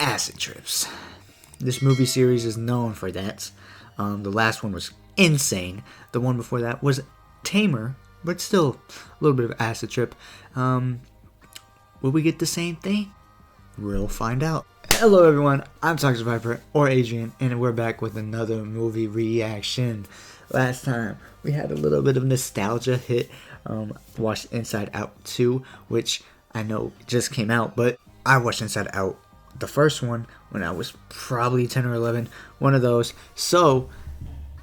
acid trips. This movie series is known for that. The last one was insane. The one before that was tamer, but still a little bit of acid trip. Will we get the same thing? We'll find out. Hello everyone, I'm ToxicViper, or Adrian, and we're back with another movie reaction. Last time, we had a little bit of nostalgia hit. Watched Inside Out 2, which I know just came out, but I watched Inside Out, the first one, when I was probably 10 or 11, one of those. So,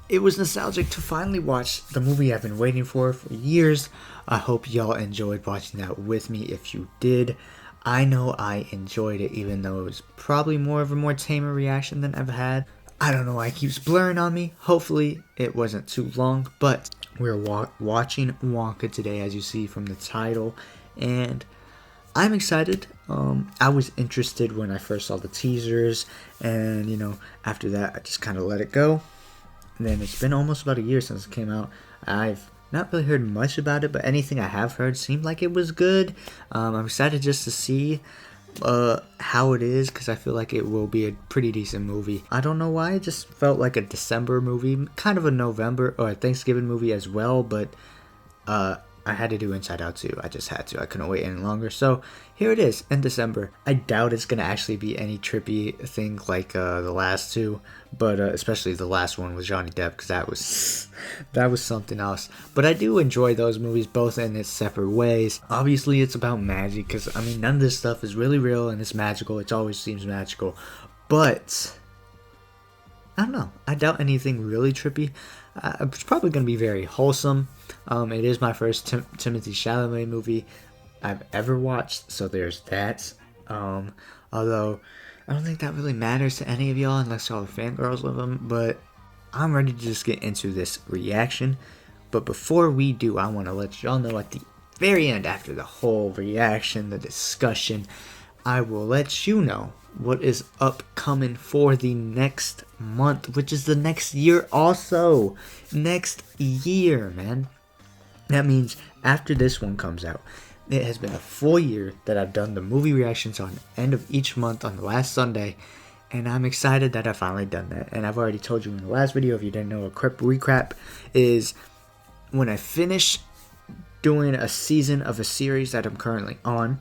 it was nostalgic to finally watch the movie I've been waiting for years. I hope y'all enjoyed watching that with me. If you did, I know I enjoyed it, even though it was probably more of a more tamer reaction than I've had. I don't know why it keeps blurring on me. Hopefully it wasn't too long, but we're watching Wonka today, as you see from the title, and I'm excited. I was interested when I first saw the teasers, and you know, after that I just kind of let it go. And then it's been almost about a year since it came out. I've not really heard much about it, but anything I have heard seemed like it was good. I'm excited just to see how it is, because I feel like it will be a pretty decent movie. I don't know why, it just felt like a December movie, kind of a November or a Thanksgiving movie as well, but I had to do Inside Out 2. I just had to. I couldn't wait any longer. So here it is in December. I doubt it's going to actually be any trippy thing like the last two, but especially the last one with Johnny Depp, because that was something else. But I do enjoy those movies, both in its separate ways. Obviously, it's about magic, because I mean, none of this stuff is really real and it's magical. It always seems magical, but I don't know. I doubt anything really trippy. It's probably going to be very wholesome. It is my first Timothée Chalamet movie I've ever watched, so there's that. Although, I don't think that really matters to any of y'all unless y'all are fangirls of him, but I'm ready to just get into this reaction. But before we do, I want to let y'all know at the very end, after the whole reaction, the discussion, I will let you know what is upcoming for the next month, which is the next year also. Next year, man. That means after this one comes out, it has been a full year that I've done the movie reactions on the end of each month on the last Sunday, and I'm excited that I've finally done that. And I've already told you in the last video, if you didn't know, a quick recap is when I finish doing a season of a series that I'm currently on,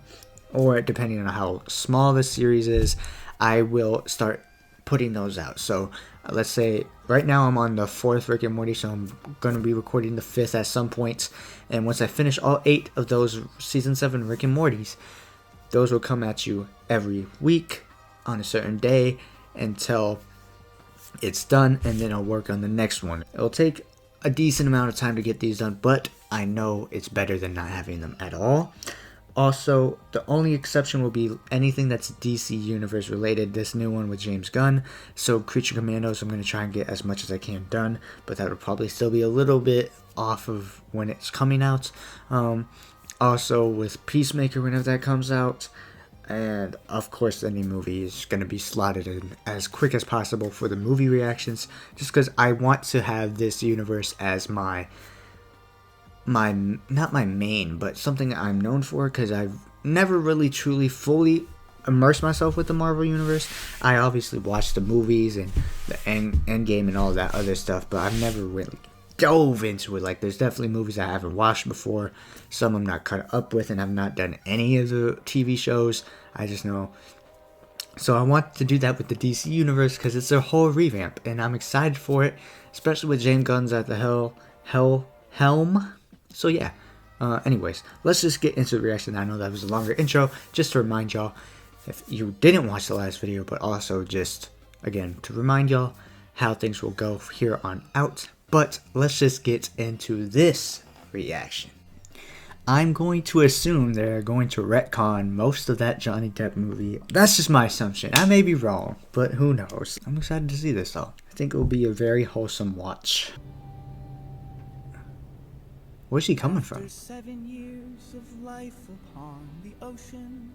or depending on how small the series is, I will start putting those out. So let's say right now I'm on the 4th Rick and Morty, so I'm going to be recording the 5th at some point. And once I finish all 8 of those season 7 Rick and Mortys, those will come at you every week on a certain day until it's done, and then I'll work on the next one. It'll take a decent amount of time to get these done, but I know it's better than not having them at all. Also, the only exception will be anything that's DC Universe related, this new one with James Gunn. So Creature Commandos, I'm going to try and get as much as I can done, but that will probably still be a little bit off of when it's coming out. Also with Peacemaker, whenever that comes out. And of course, any movie is going to be slotted in as quick as possible for the movie reactions, just because I want to have this universe as my not my main, but something I'm known for, because I've never really truly fully immersed myself with the Marvel universe. I obviously watched the movies and the end game and all that other stuff, but I've never really dove into it. Like, there's definitely movies I haven't watched before, some I'm not caught up with, and I've not done any of the TV shows. I just know. So I want to do that with the DC universe, because it's a whole revamp, and I'm excited for it, especially with James Gunn's at the helm. So yeah, anyways, let's just get into the reaction. I know that was a longer intro, just to remind y'all, if you didn't watch the last video, but also just, again, to remind y'all how things will go here on out. But let's just get into this reaction. I'm going to assume they're going to retcon most of that Johnny Depp movie. That's just my assumption. I may be wrong, but who knows. I'm excited to see this though. I think it will be a very wholesome watch. Where's he coming from? 7 years of life upon the ocean.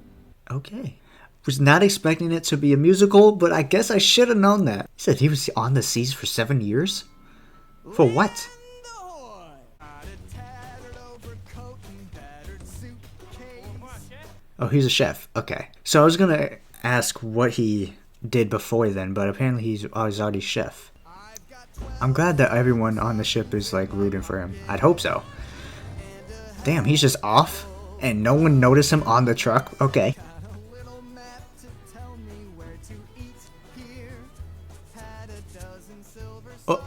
Okay. Was not expecting it to be a musical, but I guess I should have known that. He said he was on the seas for 7 years? For what? Oh, he's a chef. Okay. So I was gonna ask what he did before then, but apparently he's already chef. I'm glad that everyone on the ship is like rooting for him. I'd hope so. Damn, he's just off and no one noticed him on the truck. Okay. Oh.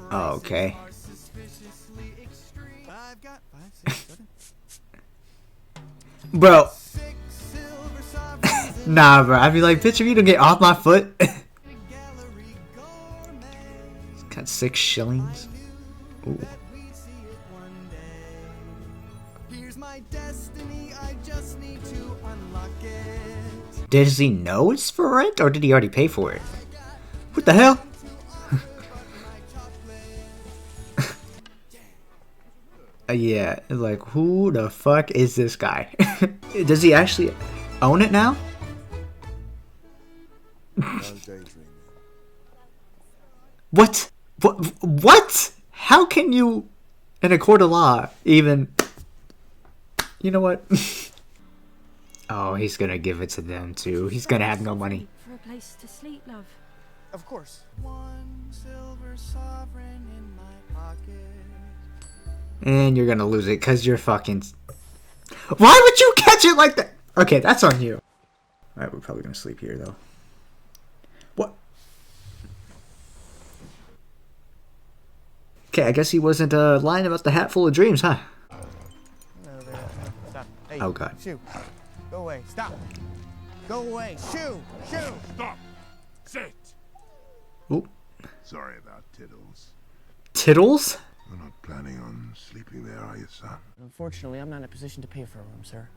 Oh, okay. Bro. Nah, bro. I'd be like, bitch, if you don't get off my foot. Got 6 shillings. Ooh. Does he know it's for rent, or did he already pay for it? What the hell? Yeah, like, who the fuck is this guy? Does he actually own it now? What? What? How can you, in a court of law, even... You know what? Oh, he's gonna give it to them too. He's gonna have no money. For a place to sleep, love. Of course. One silver sovereign in my pocket. And you're gonna lose it because you're fucking... Why would you catch it like that? Okay, that's on you. Alright, we're probably gonna sleep here though. What? Okay, I guess he wasn't lying about the hat full of dreams, huh? No, there. Stop. Hey, Oh god. Shoo. Go away. Stop. Go away. Shoo. Shoo. Stop! Sit! Oop. Sorry about Tiddles. Tiddles? You're not planning on sleeping there, are you, son? Unfortunately, I'm not in a position to pay for a room, sir.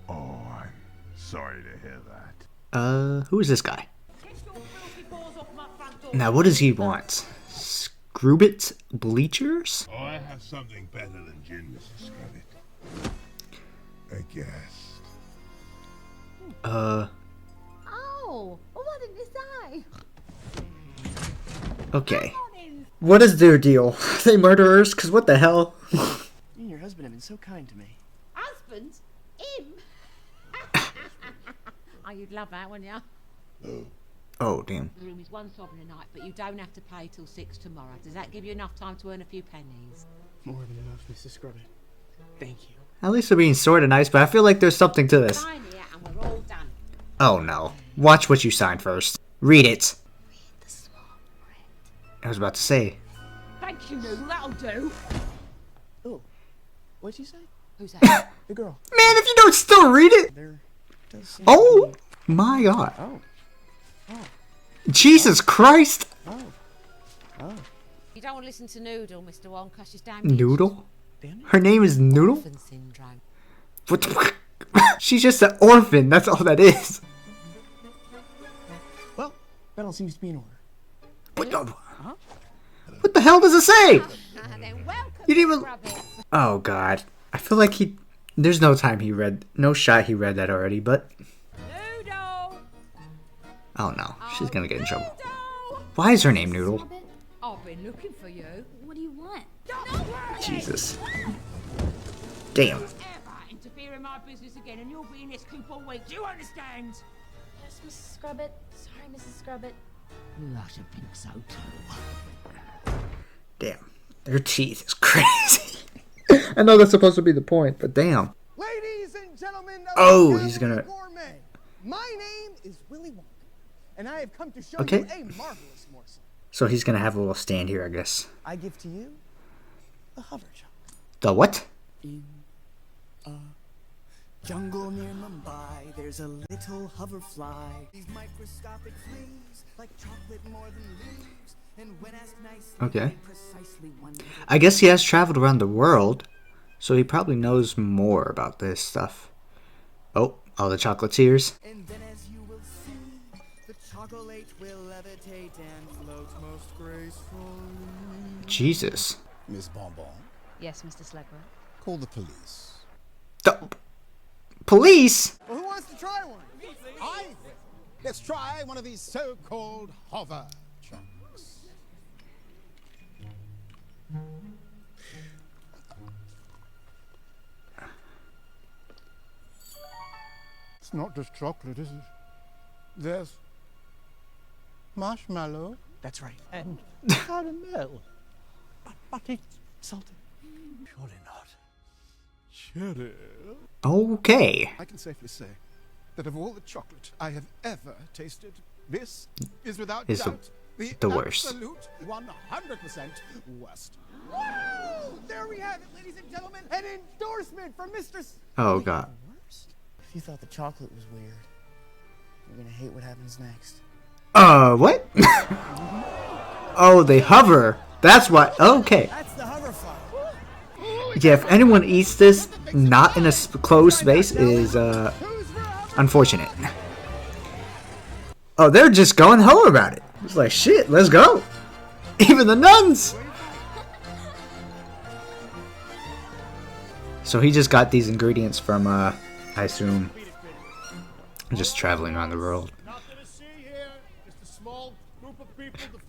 Oh, I'm sorry to hear that. Who is this guy? Now, what does he want? Scrubit bleachers? Oh, I have something better than gin, Mrs. Scrubbit. A guest. Oh, well, why didn't you say? Okay. What is their deal? Are they murderers? Cause what the hell? You and your husband have been so kind to me. Husband? Him? Oh, you'd love that, wouldn't you? Oh, damn. The room is one sovereign a night, but you don't have to pay till 6 tomorrow. Does that give you enough time to earn a few pennies? More than enough, Mrs. Scrubbit. Thank you. At least they're being sort of nice, but I feel like there's something to this. Sign here and we're all done. Oh no. Watch what you sign first. Read it. The small print. I was about to say. Thank you, Noodle. That'll do. Oh, what'd you say? Who's that? The girl. Man, if you don't still read it. There does seem Oh to be... my god. Oh. Jesus Christ. Oh. Oh. You don't want to listen to Noodle, Mr. Wonka. She's damn Noodle? Damn it. Her name is Noodle? Orphan syndrome. What the She's just an orphan. That's all that is. Well, that all seems to be in order. What the, what the hell does it say? Then welcome, You didn't even... Scrubbit. Oh god. I feel like he... There's no time he read... No shot he read that already, but... Noodle! Oh no. She's gonna get in trouble. Noodle! Why is her name Noodle? Scrubbit? I've been looking for you. What do you want? Jesus. Damn. Ever interfere in my business again and you'll be in this coop all week. Do you understand? Yes, Mrs. Scrubbit. Sorry, Mrs. Scrubbit. I should think so too. Damn. Their teeth is crazy. I know that's supposed to be the point, but damn. Ladies and gentlemen of Oh, the he's Gallery gonna- Gourmet, my name is Willy Wonka, and I have come to show Okay. you a marvelous morsel. So he's gonna have a little stand here, I guess. I give to you the hover chuck. The what? In a jungle near Mumbai, there's a little hoverfly. These microscopic fleas, like chocolate more than leaves. And when asked nicely, Okay. they precisely wonder. I guess he has traveled around the world, so he probably knows more about this stuff. Oh, all the chocolatiers. And then as you will see, the chocolate will levitate and float most gracefully. Jesus. Miss Bonbon, Yes, Mr. Slugworth. call the police. The police? Well, who wants to try one? I will. Let's try one of these so-called hover chucks. It's not just chocolate, is it? There's marshmallow. That's right. And caramel. But it's salted. Surely not. Cherry. Okay. I can safely say that of all the chocolate I have ever tasted, this is without Is doubt the worst. absolute 100% worst. Woo! There we have it, ladies and gentlemen, an endorsement from Mr. Oh god. Worst? If you thought the chocolate was weird, you're gonna hate what happens next. What? Oh, they hover. That's why. Okay. That's the hoverfly. Yeah, if anyone eats this not in a closed space is unfortunate. Oh, they're just going home about it. It's like, shit, let's go. Even the nuns. So he just got these ingredients from I assume just traveling around the world.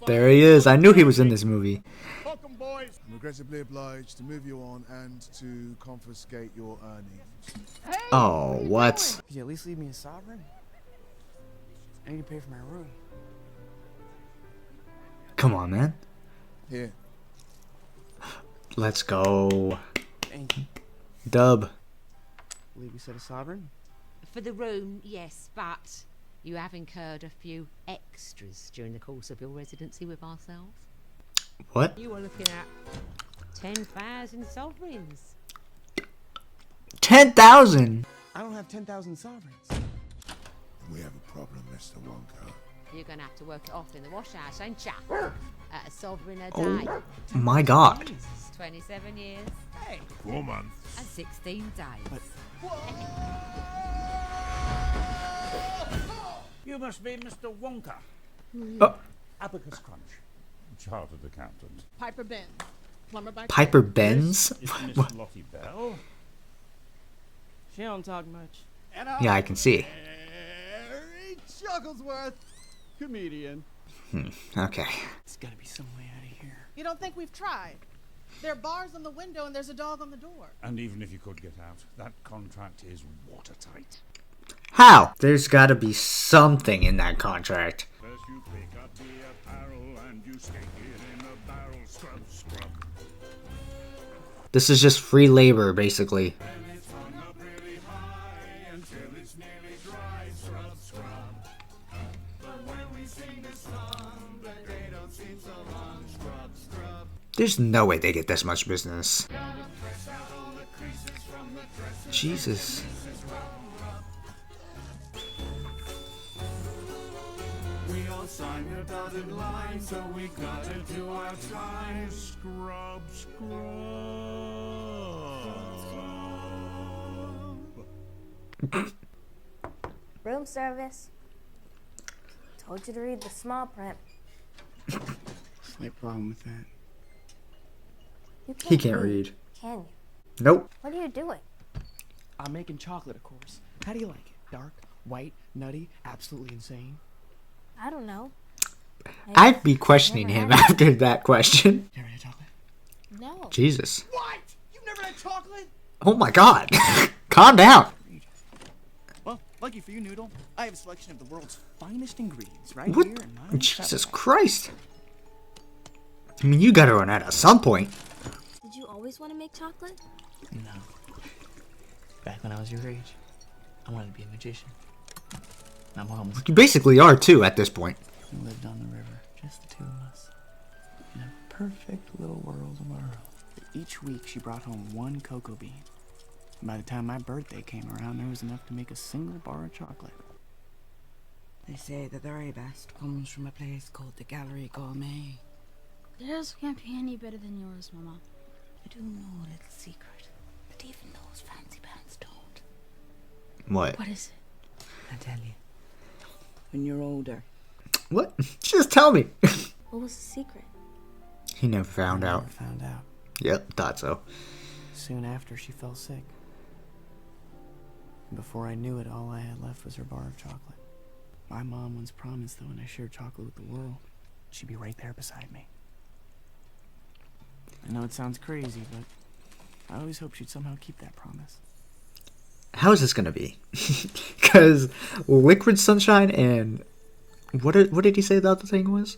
There he is. I knew he was in this movie. I'm regrettably obliged to move you on and to confiscate your earnings. Oh, what? Could you at least leave me a sovereign? I need to pay for my room. Come on, man. Here. Let's go. Thank you. Dub. Believe you said a sovereign? For the room, yes, but you have incurred a few extras during the course of your residency with ourselves. What? You are looking at 10,000 sovereigns. 10,000. I don't have 10,000 sovereigns. We have a problem, Mr. Wonka. You're going to have to work it off in the wash house, ain't ya? At a sovereign a day. Oh my god. 27 years 4 months. and 16 days. You must be Mr. Wonka. Oh. Abacus Crunch. Chartered accountant. Piper Ben, plumber by Piper Benz? Is Miss Lottie Bell. She don't talk much. Yeah, I can see. Harry Shugglesworth, comedian. Okay. It's gotta be some way out of here. You don't think we've tried? There are bars on the window and there's a dog on the door. And even if you could get out, that contract is watertight. How? There's gotta be something in that contract. First you pick up the apparel and you stick it in a barrel. Scrub, scrub. This is just free labor, basically. And it's hung up really high until it's nearly dry. Scrub, scrub. But when we sing this song, the day don't seem so long. Scrub, scrub. There's no way they get this much business. Jesus. We all signed a dotted line, so we gotta do our time. Scrub, scrub. Room service. Told you to read the small print. Slight problem with that. You He can't read. Can you? Nope. What are you doing? I'm making chocolate, of course. How do you like it? Dark, white, nutty, absolutely insane? I don't know. I'd be questioning him after that question. You ever had chocolate? No. Jesus. What? You've never had chocolate? Oh my god. Calm down. Well, lucky for you, Noodle. I have a selection of the world's finest ingredients right What? here in my Jesus chocolate. Christ. I mean, you gotta run out at some point. Did you always want to make chocolate? No. Back when I was your age, I wanted to be a magician. My mom was. You basically are too at this point. We lived on the river, just the two of us, in a perfect little world of our own. But each week she brought home one cocoa bean. And by the time my birthday came around, there was enough to make a single bar of chocolate. They say the very best comes from a place called the Gallery Gourmet. Theirs can't be any better than yours, Mama. I do know a little secret, but even those fancy pants don't. What? What is it? I tell you, when you're older, What? Just tell me. What was the secret? He never found I out. never found out. Yep, thought so. Soon after, she fell sick. And before I knew it, all I had left was her bar of chocolate. My mom once promised that when I shared chocolate with the world, she'd be right there beside me. I know it sounds crazy, but I always hoped she'd somehow keep that promise. How is this gonna be? Because liquid sunshine and what did he say the other thing was?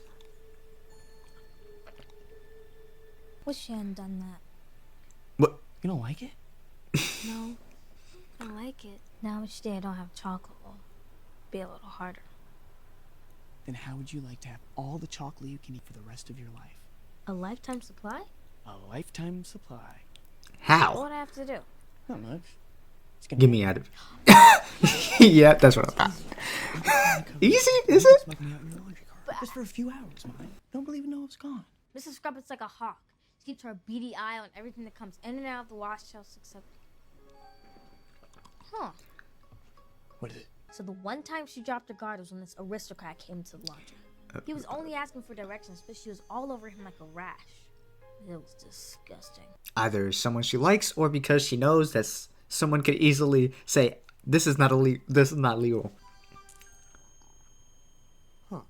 Wish you hadn't done that. What? You don't like it? No, I like it. Now each day I don't have chocolate will be a little harder. Then how would you like to have all the chocolate you can eat for the rest of your life? A lifetime supply? A lifetime supply. How? What do I have to do? Not much. Give me out of yeah, that's what I thought. Easy, is it? Smoke me out in your laundry car. Just for a few hours, mine. Don't even know it's gone. Mrs. Scrubbett's like a hawk. She keeps her beady eye on everything that comes in and out of the wash house except... Huh. What is it? So the one time she dropped her guard was when this aristocrat came to the laundry. He was only asking for directions, but she was all over him like a rash. It was disgusting. Either someone she likes or because she knows that someone could easily say, this is not illegal. This is not legal. Huh?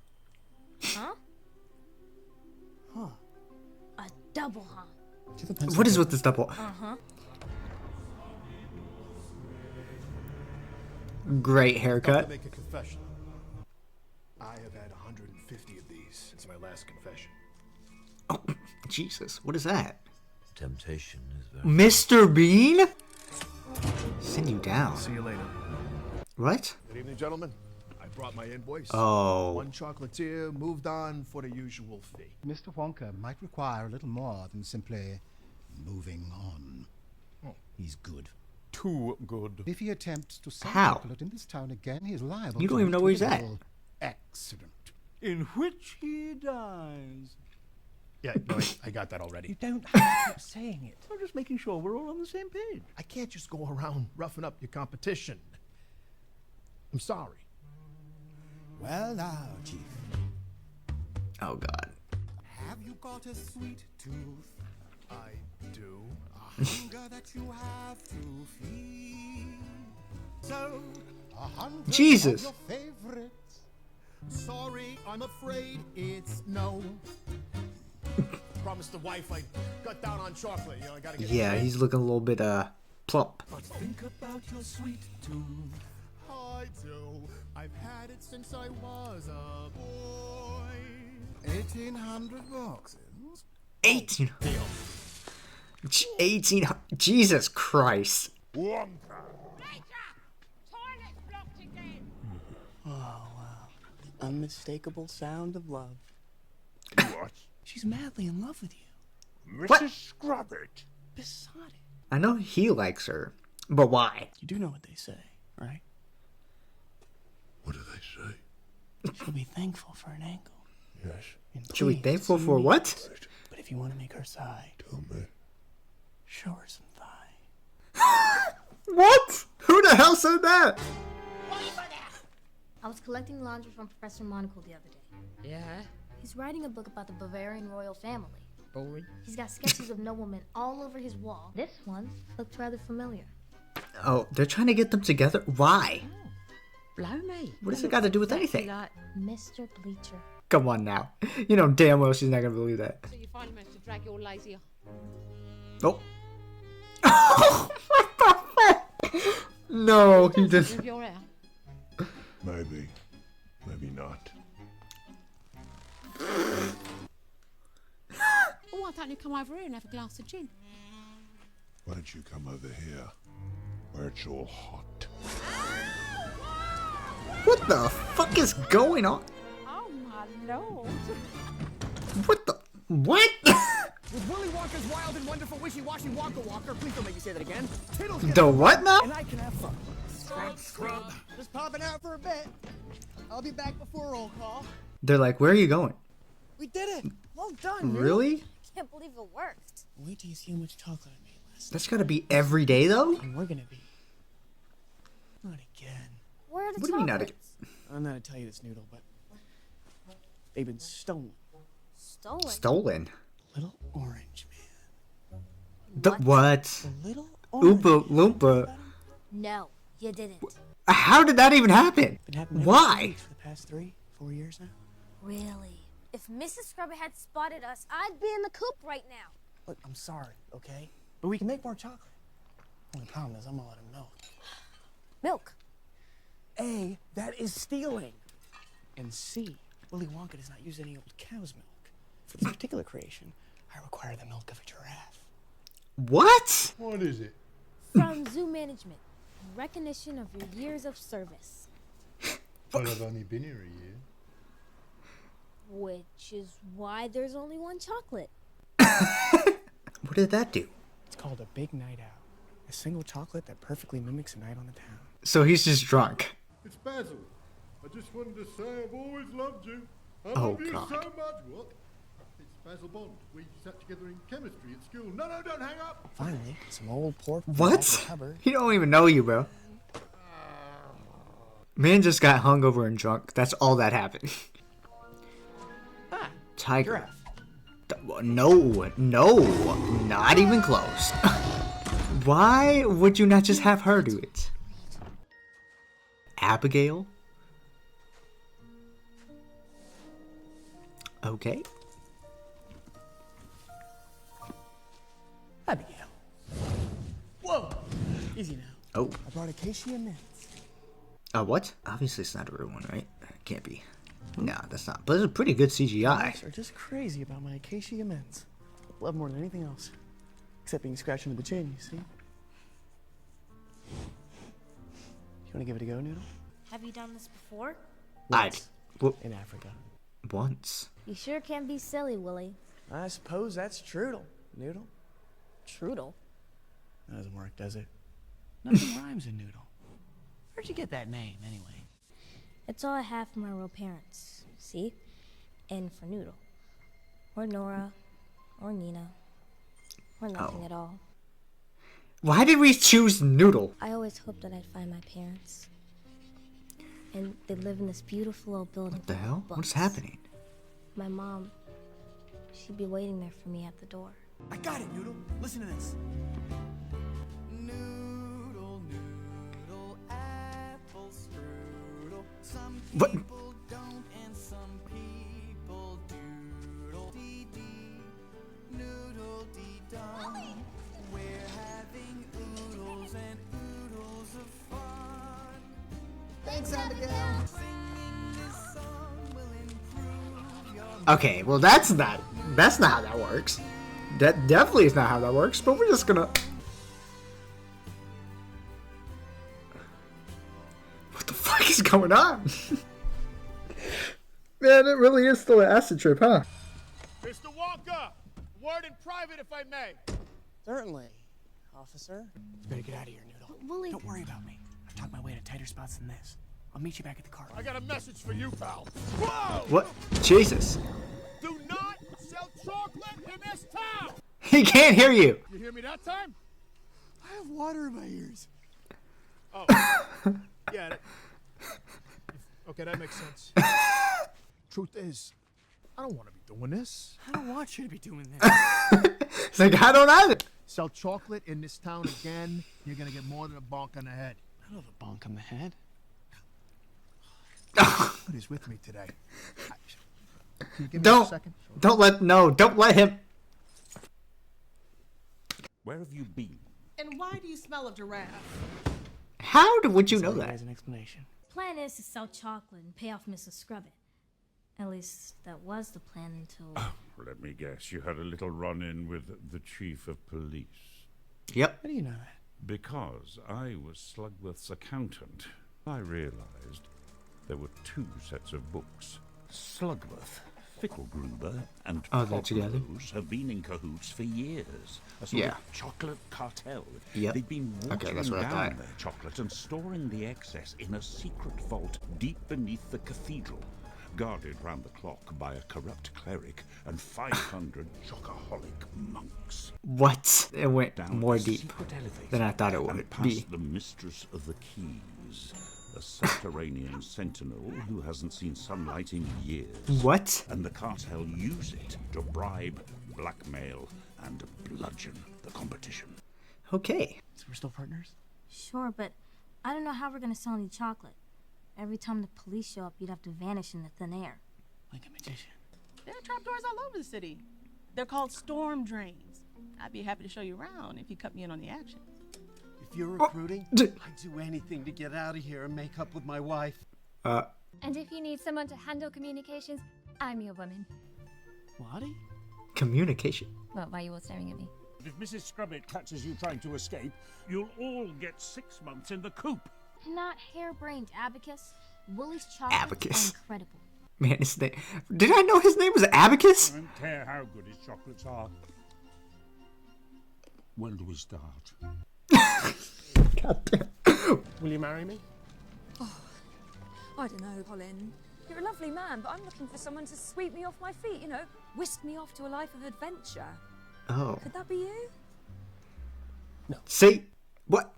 Huh? Huh? A double huh? What is with this double? Uh-huh. Great I'm haircut. gonna make a confession. I have had 150 of these since my last confession. Oh, Jesus, what is that? Temptation is very... Mr. Bean? Send you down. See you later. What? Good evening, gentlemen. I brought my invoice. Oh. One chocolatier moved on for the usual fee. Mr. Wonka might require a little more than simply moving on. Oh. He's good. Too good. If he attempts to sell How? chocolate in this town again, he is liable You to don't even know where he's at. trivial accident. In which he dies. Yeah, no, I got that already. You don't have to keep saying it. I'm just making sure we're all on the same page. I can't just go around roughing up your competition. I'm sorry. Well now, Chief. Oh, God. Have you got a sweet tooth? I do. A hunger that you have to feed. So, 100 Jesus. of your favorites. Sorry, I'm afraid it's no. Promised the wife I'd cut down on chocolate. You know, I gotta get Yeah, he's looking a little bit, plump. But think about your sweet tooth. I do. I've had it since I was a boy. 1,800 boxes. 18. 18. Jesus Christ. Wonka. Toilet's blocked again. Oh, wow. Unmistakable sound of love. What? She's madly in love with you. What? Mrs. Scrubbit. Besotted. I know he likes her, but why? You do know what they say, right? What do they say? She'll be thankful for an ankle. Yes. And Should we pleased thankful to for meet. what? But if you want to make her sigh, Tell me. show her some thigh. What? Who the hell said that? I was collecting laundry from Professor Monocle the other day. Yeah? He's writing a book about the Bavarian royal family. Boring. He's got sketches of noblemen all over his wall. This one looked rather familiar. Oh, they're trying to get them together? Why? Blow me. What does it got to do with anything? Like, Mr. Bleacher. Come on now. You know damn well she's not going to believe that. so you finally managed to drag your lazy... Oh. What the fuck? No, he didn't. With your hair. Maybe. Maybe not. Oh, why don't you come over here and have a glass of gin? Why don't you come over here, where it's all hot? What the fuck is going on? Oh, my lord. What the... What? With Willy Wonka's wild and wonderful wishy-washy Wonka Walker, please don't make me say that again. Tittles The what now? and I can have fun. Scrub. Just popping out for a bit. I'll be back before roll call. They're like, where are you going? We did it. Well done, Neil. Really? Can't believe it worked. Wait till you see how much chocolate I made last That's gotta be every day, though? night. And we're gonna be. Not again. Where are the What do you mean not chocolates? I'm not gonna tell you this, Noodle, but they've been stolen. Stolen. Stolen? Little orange man. The what? The little orange. Oompa Loompa. No, you didn't. How did that even happen? Been happening every Why? week for the past 3-4 years now. Really? If Mrs. Scrubber had spotted us, I'd be in the coop right now. Look, I'm sorry, okay? But we can make more chocolate. Only problem is I'm all out of milk. Milk. A, that is stealing. And C, Willy Wonka does not use any old cow's milk. For this particular creation, I require the milk of a giraffe. What? What is it? From zoo management. Recognition of your years of service. Well, I've only been here a year. Which is why there's only one chocolate. What did that do? It's called a big night out. A single chocolate that perfectly mimics a night on the town. So he's just drunk. It's Basil. I just wanted to say I've always loved you. I Oh, love you God. so much. What? It's Basil Bond. We sat together in chemistry at school. No, no, don't hang up. Finally, some old pork. from What? the cupboard. He don't even know you, bro. Man just got hungover and drunk. That's all that happened. Tiger. No, not even close. Why would you not just have her do it? Abigail? Okay. Abigail. Whoa! Easy now. Oh. I brought acacia mints. What? Obviously it's not a real one, right? Can't be. No, that's not. But it's a pretty good CGI. Are just crazy about my acacia mints. Love more than anything else. Except being scratched into the chin, you see? You want to give it a go, Noodle? Have you done this before? In Africa. Once. You sure can be silly, Willy. I suppose that's Trudel, Noodle. Trudel? That doesn't work, does it? Nothing rhymes in Noodle. Where'd you get that name, anyway? It's all I have from my real parents. See? And for Noodle. Or Nora. Or Nina. Or nothing at all. Why did we choose Noodle? I always hoped that I'd find my parents. And they live in this beautiful old building. What the hell? Books. What's happening? My mom, she'd be waiting there for me at the door. I got it, Noodle. Listen to this. Noodle, noodle, apple strudel. Some What? people don't and some people doodle dee dee. Noodle dee dum. We're having oodles and oodles of fun. Thanks, Abigail. Singing this song will improve your Okay, well that's not how that works. That definitely is not how that works, but we're just gonna... What the fuck is going on? Man, it really is still an acid trip, huh? Mr. Wonka! Word in private, if I may. Certainly, officer. You better get out of here, Noodle. Willy. Don't worry about me. I've talked my way to tighter spots than this. I'll meet you back at the car. I got a message for you, pal. Whoa! What? Jesus. Do not sell chocolate in this town! He can't hear you. You hear me that time? I have water in my ears. Oh. Yeah. Okay, that makes sense. Truth is, I don't want to be doing this. I don't want you to be doing this. It's like, I don't either. Sell chocolate in this town again, you're gonna get more than a bonk on the head. I don't have a bonk on the head. What is with me today? Can you give me a second? Don't let him. Where have you been? And why do you smell of giraffe? Would you know that? There's an explanation. Plan is to sell chocolate and pay off Mrs. Scrubbit. At least that was the plan until... Let me guess, you had a little run-in with the chief of police. Yep. How do you know that? Because I was Slugworth's accountant, I realized there were two sets of books. Slugworth, Fickelgruber, and they're together? Podrose have been in cahoots for years. A sort of chocolate cartel. Yep. They've been watering that's what I down thought. their chocolate and storing the excess in a secret vault deep beneath the cathedral, guarded round the clock by a corrupt cleric and 500 chocoholic monks. What? It went Down more a deep secret elevator than I thought it and would past be. the mistress of the keys, a subterranean sentinel who hasn't seen sunlight in years. What? And the cartel use it to bribe, blackmail, and bludgeon the competition. Okay. So we're still partners? Sure, but I don't know how we're gonna sell any chocolate. Every time the police show up, you'd have to vanish in the thin air. Like a magician. There are trapdoors all over the city. They're called storm drains. I'd be happy to show you around if you cut me in on the action. If If you're recruiting, I'd do anything to get out of here and make up with my wife. And if you need someone to handle communications, I'm your woman. Lottie? Communication. Well, why are you all staring at me? If Mrs. Scrubbit catches you trying to escape, you'll all get 6 months in the coop. Not harebrained, Abacus. Willie's chocolates Abacus. are incredible. Man, his name. Did I know his name was Abacus? I don't care how good his chocolates are. When do we start? God damn. Will you marry me? I don't know, Colin. You're a lovely man, but I'm looking for someone to sweep me off my feet, you know, whisk me off to a life of adventure. Oh. Could that be you? No. Say what?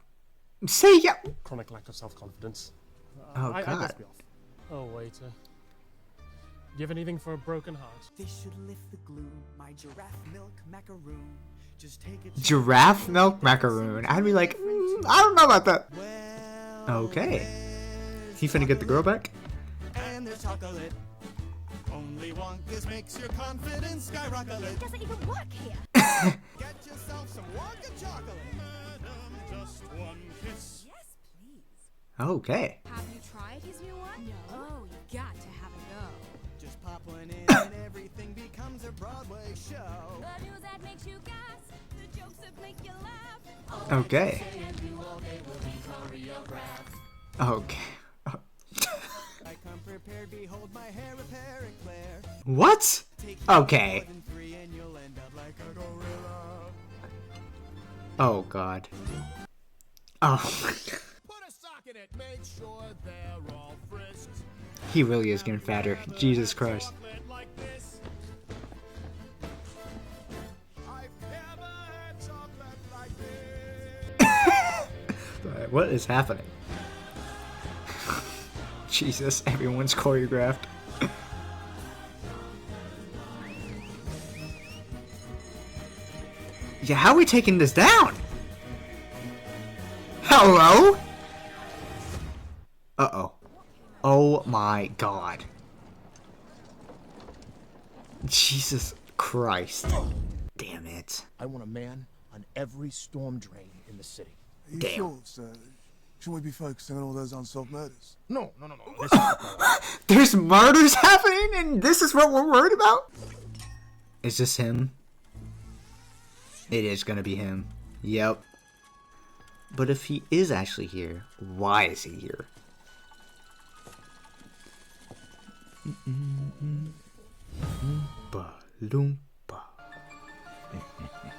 Say yeah. Chronic lack of self-confidence. Oh, I God. must be off. Oh, waiter. Do you have anything for a broken heart? This should lift the gloom. My giraffe milk macaroon. Just take a Giraffe milk macaroon. I'd be like, I don't know about that. Okay. He finna get the girl back? And there's chocolate. Only Wonka's makes your confidence skyrocket. It doesn't even work here. Get yourself some Wonka chocolate. Just one kiss. Yes, please. Okay. Have you tried his new one? No. Oh, you got to have a go. Just pop one in and everything becomes a Broadway show. The news that makes you gasp, the jokes that make you laugh. Okay. Okay. I come prepared, behold my hair repair eclair. What? Okay. More than 3 and you'll end up like a gorilla. Oh God. Oh. Put a sock in it, make sure they're all frisked. He really is getting fatter. Jesus Christ. Chocolate like this. I've never had chocolate like this. What is happening? Jesus, everyone's choreographed. Yeah, how are we taking this down? Hello? Uh-oh. Oh my God. Jesus Christ. Damn it. I want a man on every storm drain in the city. Are you Damn. sure, sir? Shouldn't we be focusing on all those unsolved murders? No. This is There's murders happening and this is what we're worried about? Is this him? It is gonna be him. Yep. But if he is actually here, why is he here?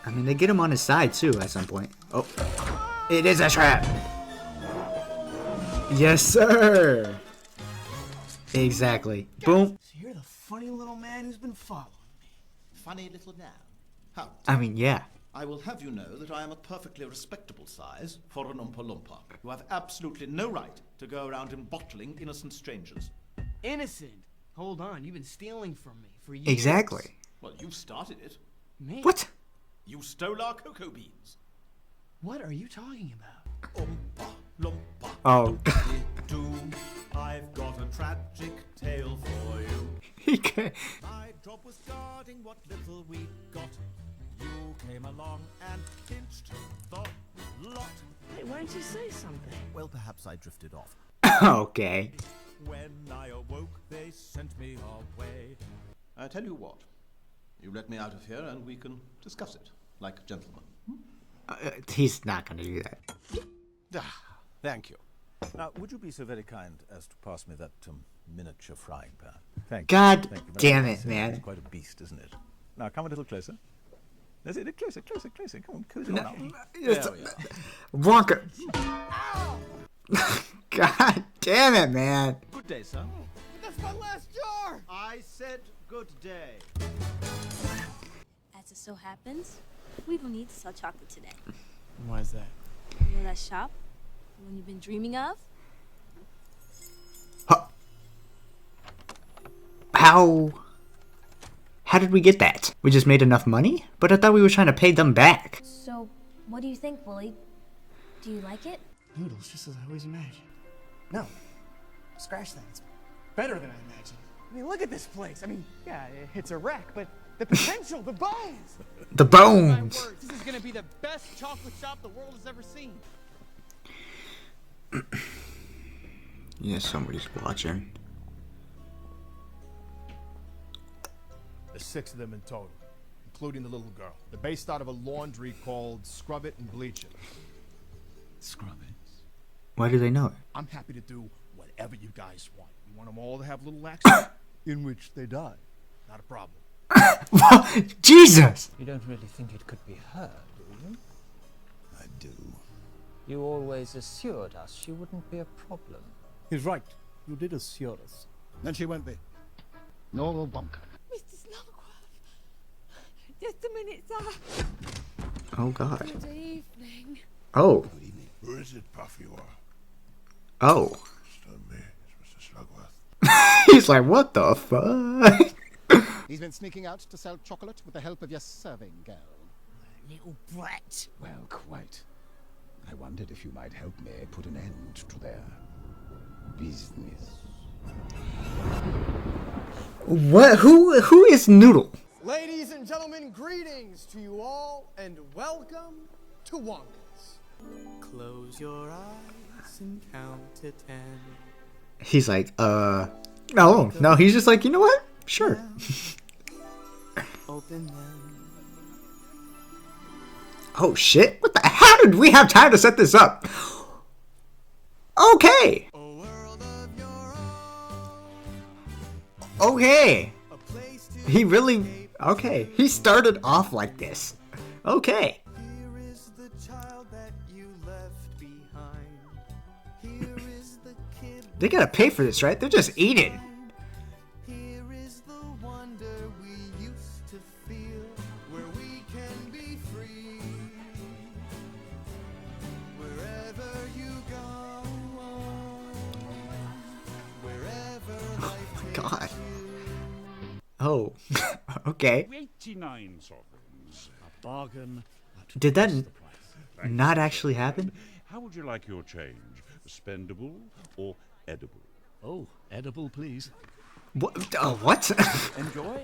I mean, they get him on his side too at some point. Oh, it is a trap. Yes, sir. Exactly. Boom. So you're the funny little man who's been following me. Funny little man. How? I mean, yeah. I will have you know that I am a perfectly respectable size for an Oompa Loompa. You have absolutely no right to go around embottling innocent strangers. Innocent? Hold on, you've been stealing from me for years. Exactly. Well, you started it. Me? What? You stole our cocoa beans. What are you talking about? Oompa Loompa. Oh. I've got a tragic tale for you. He can. My job was guarding what little we got. You came along and pinched the lot. Hey, why didn't you say something? Well, perhaps I drifted off. Okay. When I awoke, they sent me away. I tell you what. You let me out of here and we can discuss it like gentlemen. He's not gonna do that. Thank you. Now, would you be so very kind as to pass me that miniature frying pan? Thank you. God Thank you very damn much. it, man. It's quite a beast, isn't it? Now, come a little closer. That's it. Closer. Come on, cozy on up. It's- There we are. Wonka. God damn it, man. Good day, sir. That's my last jar! I said good day. As it so happens, we don't need to sell chocolate today. Why is that? You know that shop? The one you've been dreaming of? How did we get that? We just made enough money? But I thought we were trying to pay them back. So, what do you think, Willie? Do you like it? Noodles, just as I always imagined. No. Scratch that. It's better than I imagined. I mean, look at this place. I mean, yeah, it's a wreck, but the potential, the bones! The bones! This is gonna be the best chocolate shop the world has ever seen. Yeah, somebody's watching. There's 6 of them in total, including the little girl. They're based out of a laundry called Scrub It and Bleach It. Scrub It? Why do they know it? I'm happy to do whatever you guys want. You want them all to have little accidents in which they die. Not a problem. Jesus! You don't really think it could be her, do you? I do. You always assured us she wouldn't be a problem. He's right. You did assure us. Then she won't be. Nor Wonka. Mr. Snowcroft. Just a minute, sir. Oh God. Good evening. Oh. Who is it, Puffy? Oh. It's not me. It's Mr. Slugworth. He's like, what the fuck? He's been sneaking out to sell chocolate with the help of your serving girl. Little brat. Well, quite. I wondered if you might help me put an end to their business. What? Who is Noodle? Ladies and gentlemen, greetings to you all, and welcome to Wonka's. Close your eyes and count to 10. He's like, no. He's just like, you know what? Sure. Open them. Oh shit! What the? How did we have time to set this up? Okay. Okay. He really. Okay. He started off like this. Okay. Here is the child that you left behind. Here is the kid. They gotta pay for this, right? They're just eating. Here is the wonder we used to feel, where we can be free. Wherever you go, wherever life takes God. Oh. Okay. 89 sovereigns. A bargain. Did that not actually happen? How would you like your change? Spendable or edible? Oh, edible, please. What? What? Enjoy.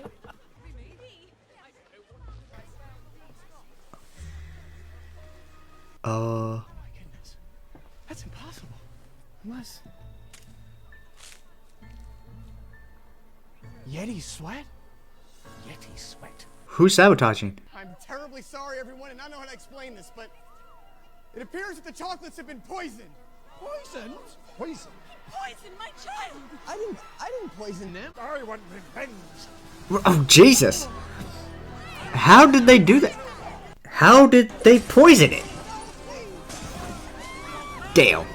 Oh my goodness. That's impossible. Unless... Yeti sweat? Yeti sweat. Who's sabotaging? I'm terribly sorry, everyone, and I don't know how to explain this, but it appears that the chocolates have been poisoned. Poisoned? Poison? Poison my child! I didn't poison them. I want revenge. Oh Jesus! How did they do that? How did they poison it? Damn.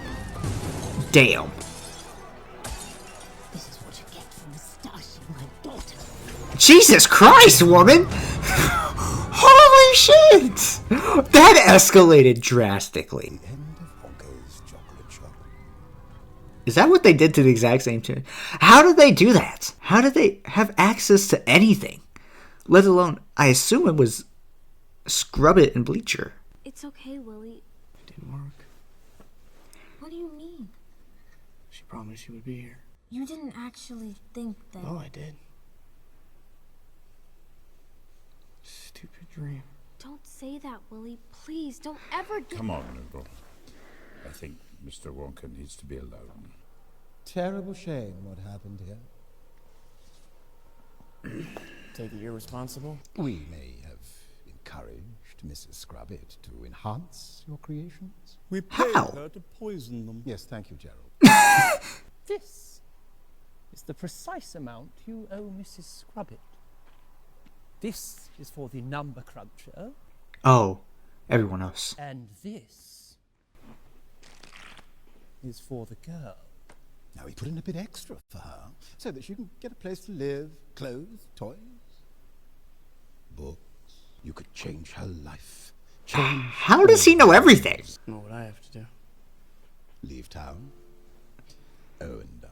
Damn. This is what you get for mustaching my daughter. Jesus Christ, woman! Holy shit! That escalated drastically. Is that what they did to the exact same tune? How did they do that? How did they have access to anything? Let alone, I assume it was Scrub It and Bleacher. It's okay, Willy. It didn't work. What do you mean? She promised she would be here. You didn't actually think that... Oh, I did. Stupid dream. Don't say that, Willy. Please, don't ever do... Come on, Noodle. I think Mr. Wonka needs to be alone. Terrible shame what happened here. Take it you're responsible? We may have encouraged Mrs. Scrubbit to enhance your creations. We paid How? her to poison them. Yes, thank you, Gerald. This is the precise amount you owe Mrs. Scrubbit. This is for the number cruncher. Oh, everyone else. And this is for the girl. Now we put in a bit extra for her, so that she can get a place to live, clothes, toys, books. You could change her life. Change How does he know everything? Know what I have to do. Leave town. Oh, and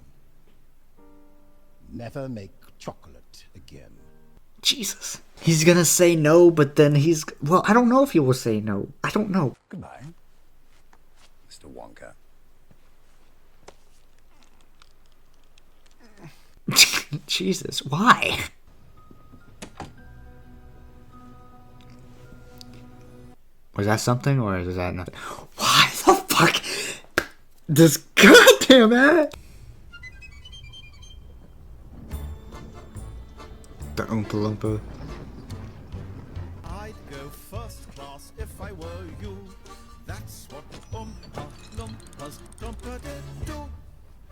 never make chocolate again. Jesus. He's gonna say no, but then he's... Well, I don't know if he will say no. I don't know. Goodbye, Mr. Wonka. Jesus, why? Was that something or is that nothing? Why the fuck? This goddamn ad. The Oompa Loompa. I'd go first class if I were you. That's what Oompa Loompas don't do.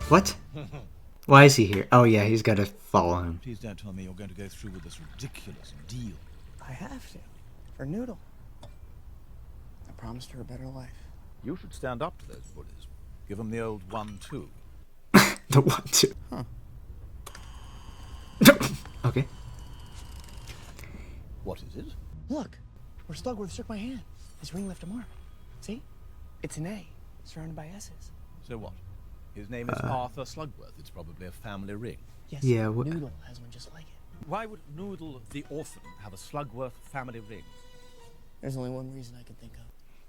What? Why is he here? Oh yeah, he's got to follow him. Please don't tell me you're going to go through with this ridiculous deal. I have to. For Noodle. I promised her a better life. You should stand up to those bullies. Give them the old 1-2. The 1-2. Huh. Okay. What is it? Look, where Slugworth shook my hand. His ring left a mark. See? It's an A, surrounded by S's. So what? His name is Arthur Slugworth. It's probably a family ring. Yes, yeah, Noodle has one just like it. Why would Noodle the orphan have a Slugworth family ring? There's only one reason I can think of.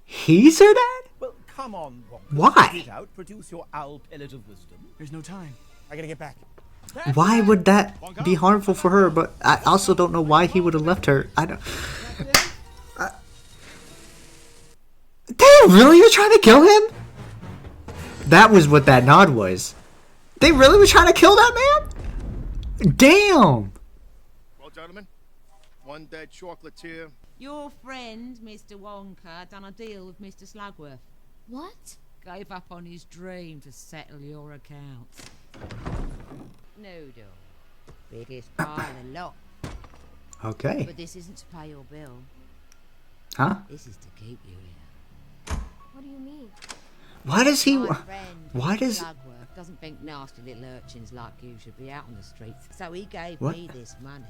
He's her dad? Well, come on, Wonka. Why? Get out, produce your owl pellet of wisdom. There's no time. I gotta get back. Why would that be harmful for her? But I also don't know why he would have left her. I don't. They really were trying to kill him? That was what that nod was. They really were trying to kill that man? Damn. Well, gentlemen, one dead chocolatier. Your friend, Mr. Wonka, done a deal with Mr. Slugworth. What? Gave up on his dream to settle your accounts. Noodle. Biggest pile of the lot. Okay. But this isn't to pay your bill. Huh? This is to keep you here. What do you mean? Why does he? My friend, Why does? Slugworth doesn't think nasty little urchins like you should be out on the streets. So he gave What? me this money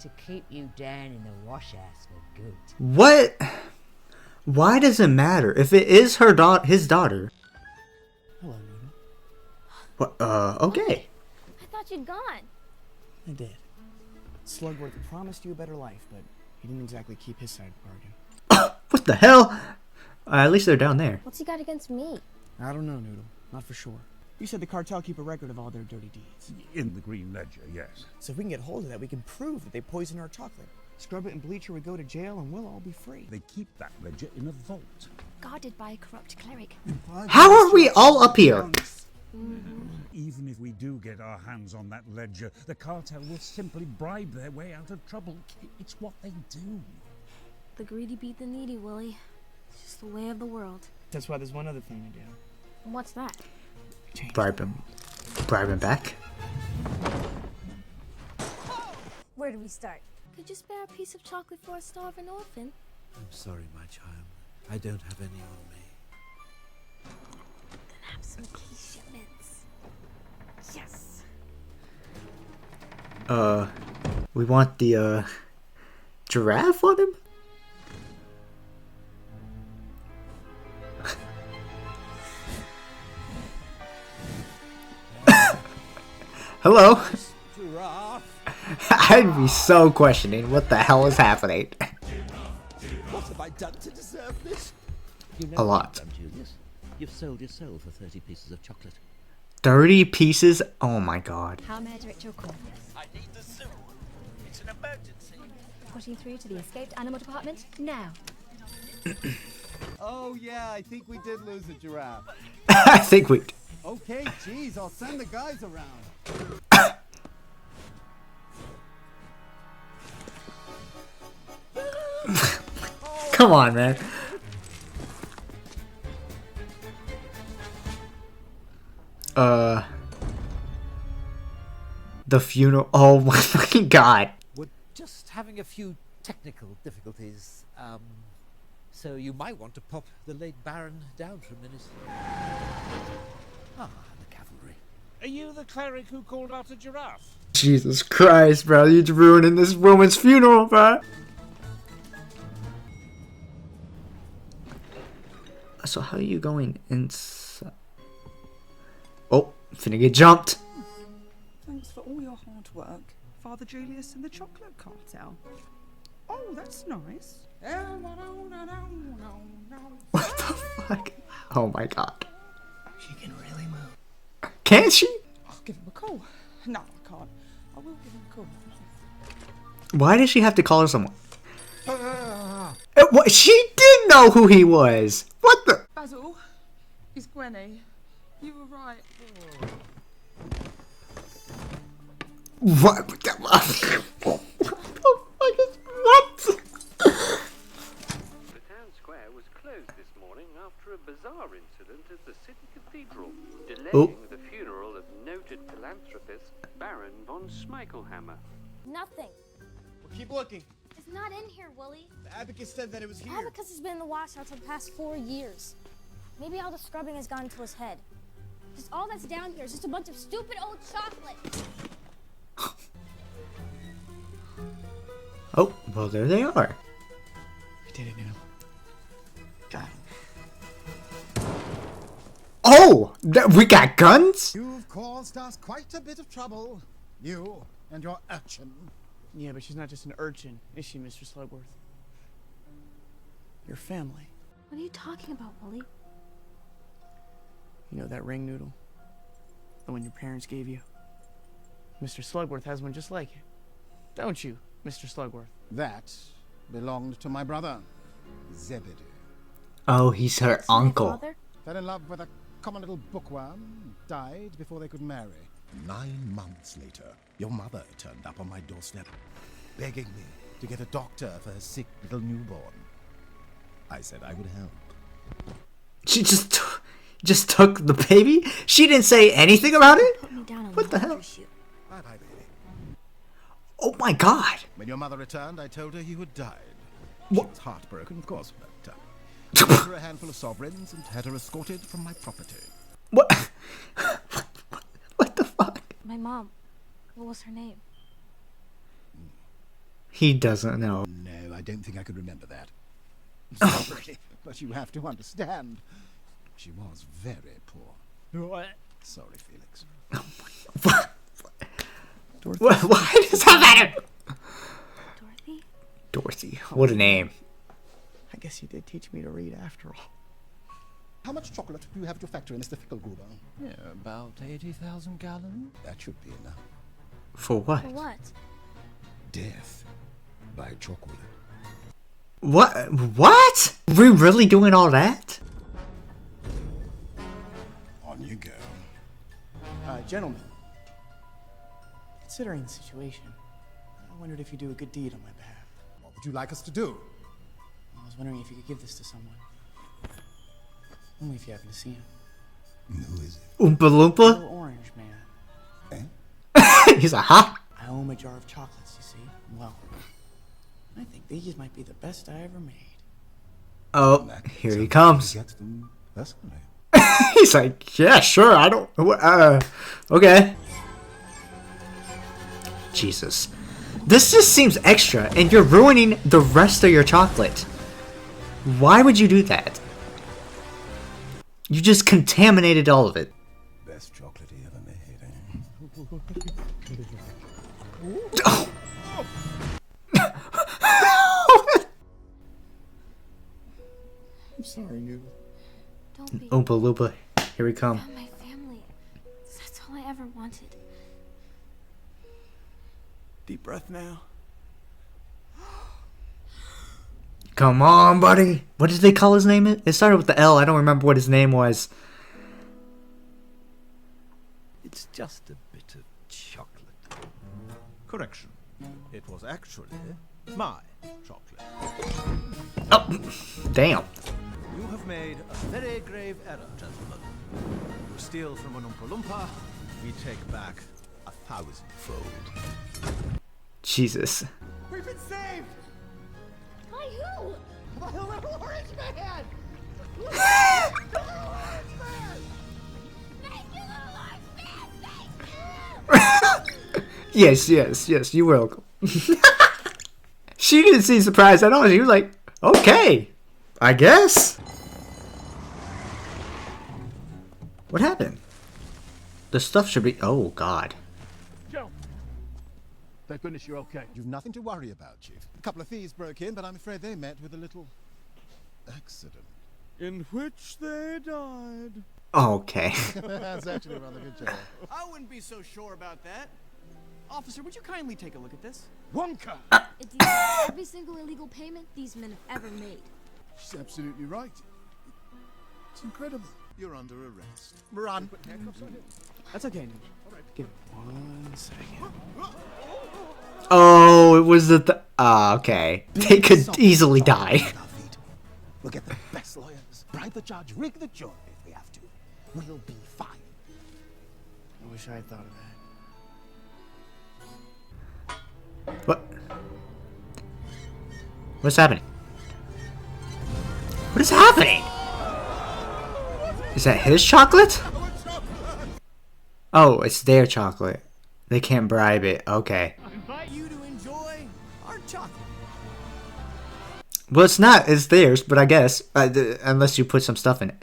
to keep you down in the wash house for good. What? Why does it matter if it is her his daughter? Hello, Noodle. What? Okay. I thought you'd gone. I did. Slugworth promised you a better life, but he didn't exactly keep his side of the bargain. What the hell? At least they're down there. What's he got against me? I don't know, Noodle. Not for sure. You said the cartel keep a record of all their dirty deeds. In the Green Ledger, yes. So if we can get hold of that, we can prove that they poisoned our chocolate. Scrubbit and Bleacher would go to jail and we'll all be free. They keep that ledger in a vault. Guarded by a corrupt cleric. How are we all up here? Even if we do get our hands on that ledger, the cartel will simply bribe their way out of trouble. It's what they do. The greedy beat the needy, Willy. It's just the way of the world. That's why there's one other thing to do. And what's that? Bribe him. Bribe him back. Where do we start? Could you spare a piece of chocolate for a starving orphan? I'm sorry, my child. I don't have any on me. Then have some key shipments. Yes. We want the giraffe on him? Hello? I'd be so questioning what the hell is happening. What have I done to deserve this? You know A lot. what you've done, Julius. You've sold your soul for 30 pieces of chocolate. 30 pieces? Oh my god. How may I direct your call? I need the zoo. It's an emergency. Putting through to the escaped animal department now. Oh yeah, I think we did lose a giraffe. I think we... Okay, geez, I'll send the guys around. Come on, man. The funeral. Oh my fucking god. We're just having a few technical difficulties. So you might want to pop the late Baron down for a minute. Ah, the cavalry. Are you the cleric who called out a giraffe? Jesus Christ, bro. You're ruining this woman's funeral, bro. So how are you going inside? Oh, finna get jumped. Thanks for all your hard work, Father Julius and the Chocolate Cartel. Oh, that's nice. What the fuck? Oh my god. She can really move. Can she? I'll give him a call. No, I can't. I will give him a call. Why did she have to call her someone? What? She did know who he was. What the? Basil, it's Gwenny. You were right. What? What? The town square was closed this morning after a bizarre incident at the city cathedral, delaying the funeral of noted philanthropist Baron von Schmeichelhammer. Nothing. Well, keep looking. It's not in here, Willy. The abacus said that it was here. Abacus has been in the wash house for the past 4 years. Maybe all the scrubbing has gone into his head. Just all that's down here is just a bunch of stupid old chocolate. Oh, well, there they are. We did it now. Got him. Oh, we got guns? You've caused us quite a bit of trouble. You and your urchin. Yeah, but she's not just an urchin, is she, Mr. Slugworth? Your family. What are you talking about, Willy? You know that ring noodle? The one your parents gave you? Mr. Slugworth has one just like it. Don't you, Mr. Slugworth? That belonged to my brother, Zebedee. Oh, he's her uncle. Fell in love with a common little bookworm, died before they could marry. 9 months later, your mother turned up on my doorstep, begging me to get a doctor for her sick little newborn. I said I would help. She just took the baby? She didn't say anything about it? What the hell? Bye-bye, baby. Oh my god. When your mother returned, I told her he had died. What? She was heartbroken, of course, but gave her a handful of sovereigns and had her escorted from my property. What? My mom. What was her name? He doesn't know. No, I don't think I could remember that. Sorry, but you have to understand. She was very poor. What? Sorry, Felix. Why does that matter? Dorothy? Dorothy. What a name. I guess you did teach me to read after all. How much chocolate do you have at your factory, Mr. Fickelgruber? Yeah, about 80,000 gallons. That should be enough. For what? For what? Death by chocolate. What? What? We really doing all that? On you go. Gentlemen, considering the situation, I wondered if you'd do a good deed on my behalf. What would you like us to do? I was wondering if you could give this to someone. Only if you happen to see him. Who is it? Oompa The Loompa? little orange man. He's like, huh? I owe him a jar of chocolates, you see. Well, I think these might be the best I ever made. Oh, here he comes. Gets them personally. He's like, yeah, sure, I don't... okay. Jesus. This just seems extra, and you're ruining the rest of your chocolate. Why would you do that? You just contaminated all of it. Best chocolate he ever made, eh? Oh. I'm sorry, Noodle. Don't be. Oompa Loompa, here we come. My family. That's all I ever wanted. Deep breath now. Come on, buddy. What did they call his name? It started with the L. I don't remember what his name was. It's just a bit of chocolate. Correction. It was actually my chocolate. Oh, damn. You have made a very grave error, gentlemen. You steal from an Oompa Loompa, we take back 1,000-fold. Jesus. We've been saved! By who? By the little orange man! Little orange man! Thank you, little orange man! Yes, you're welcome. She didn't seem surprised at all. She was like, okay, I guess. What happened? The stuff should be... Oh, God. Joe! Thank goodness you're okay. You've nothing to worry about, Chief. A couple of thieves broke in, but I'm afraid they met with a little accident. In which they died. Okay. That's actually a rather good job. I wouldn't be so sure about that. Officer, would you kindly take a look at this? Wonka! It deals with every single illegal payment these men have ever made. She's absolutely right. It's incredible. you're under arrest. Run. That's okay, Ninja. Give me 1 second. Oh, it was the. Okay. They could easily die. We'll get the best lawyers, bribe the judge, rig the jury if we have to. We'll be fine. I wish I had thought of that. What? What's happening? What is happening? Is that his chocolate? Oh, it's their chocolate. They can't bribe it. Okay. I invite you to enjoy our chocolate. Well, it's not. It's theirs, but I guess. Unless you put some stuff in it.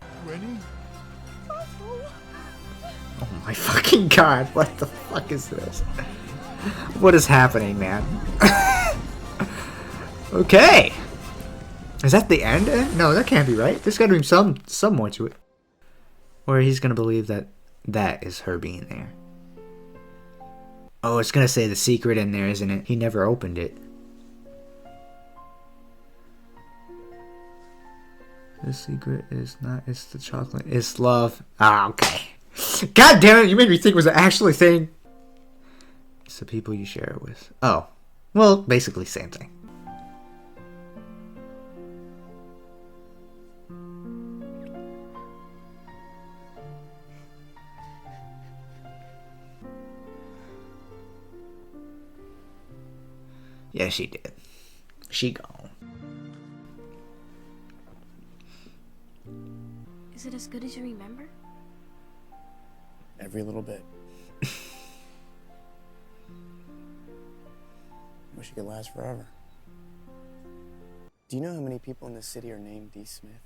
Oh my fucking god. What the fuck is this? What is happening, man? Okay. Is that the end? No, that can't be right. There's gotta be some more to it. Or he's gonna believe that that is her being there. Oh, it's gonna say the secret in there, isn't it? He never opened it. The secret is not, it's the chocolate. It's love. Ah, okay. God damn it, you made me think it was actually a thing. It's the people you share it with. Oh. Well, basically same thing. Yeah, she did. She gone. Is it as good as you remember? Every little bit. Wish it could last forever. Do you know how many people in this city are named D. Smith?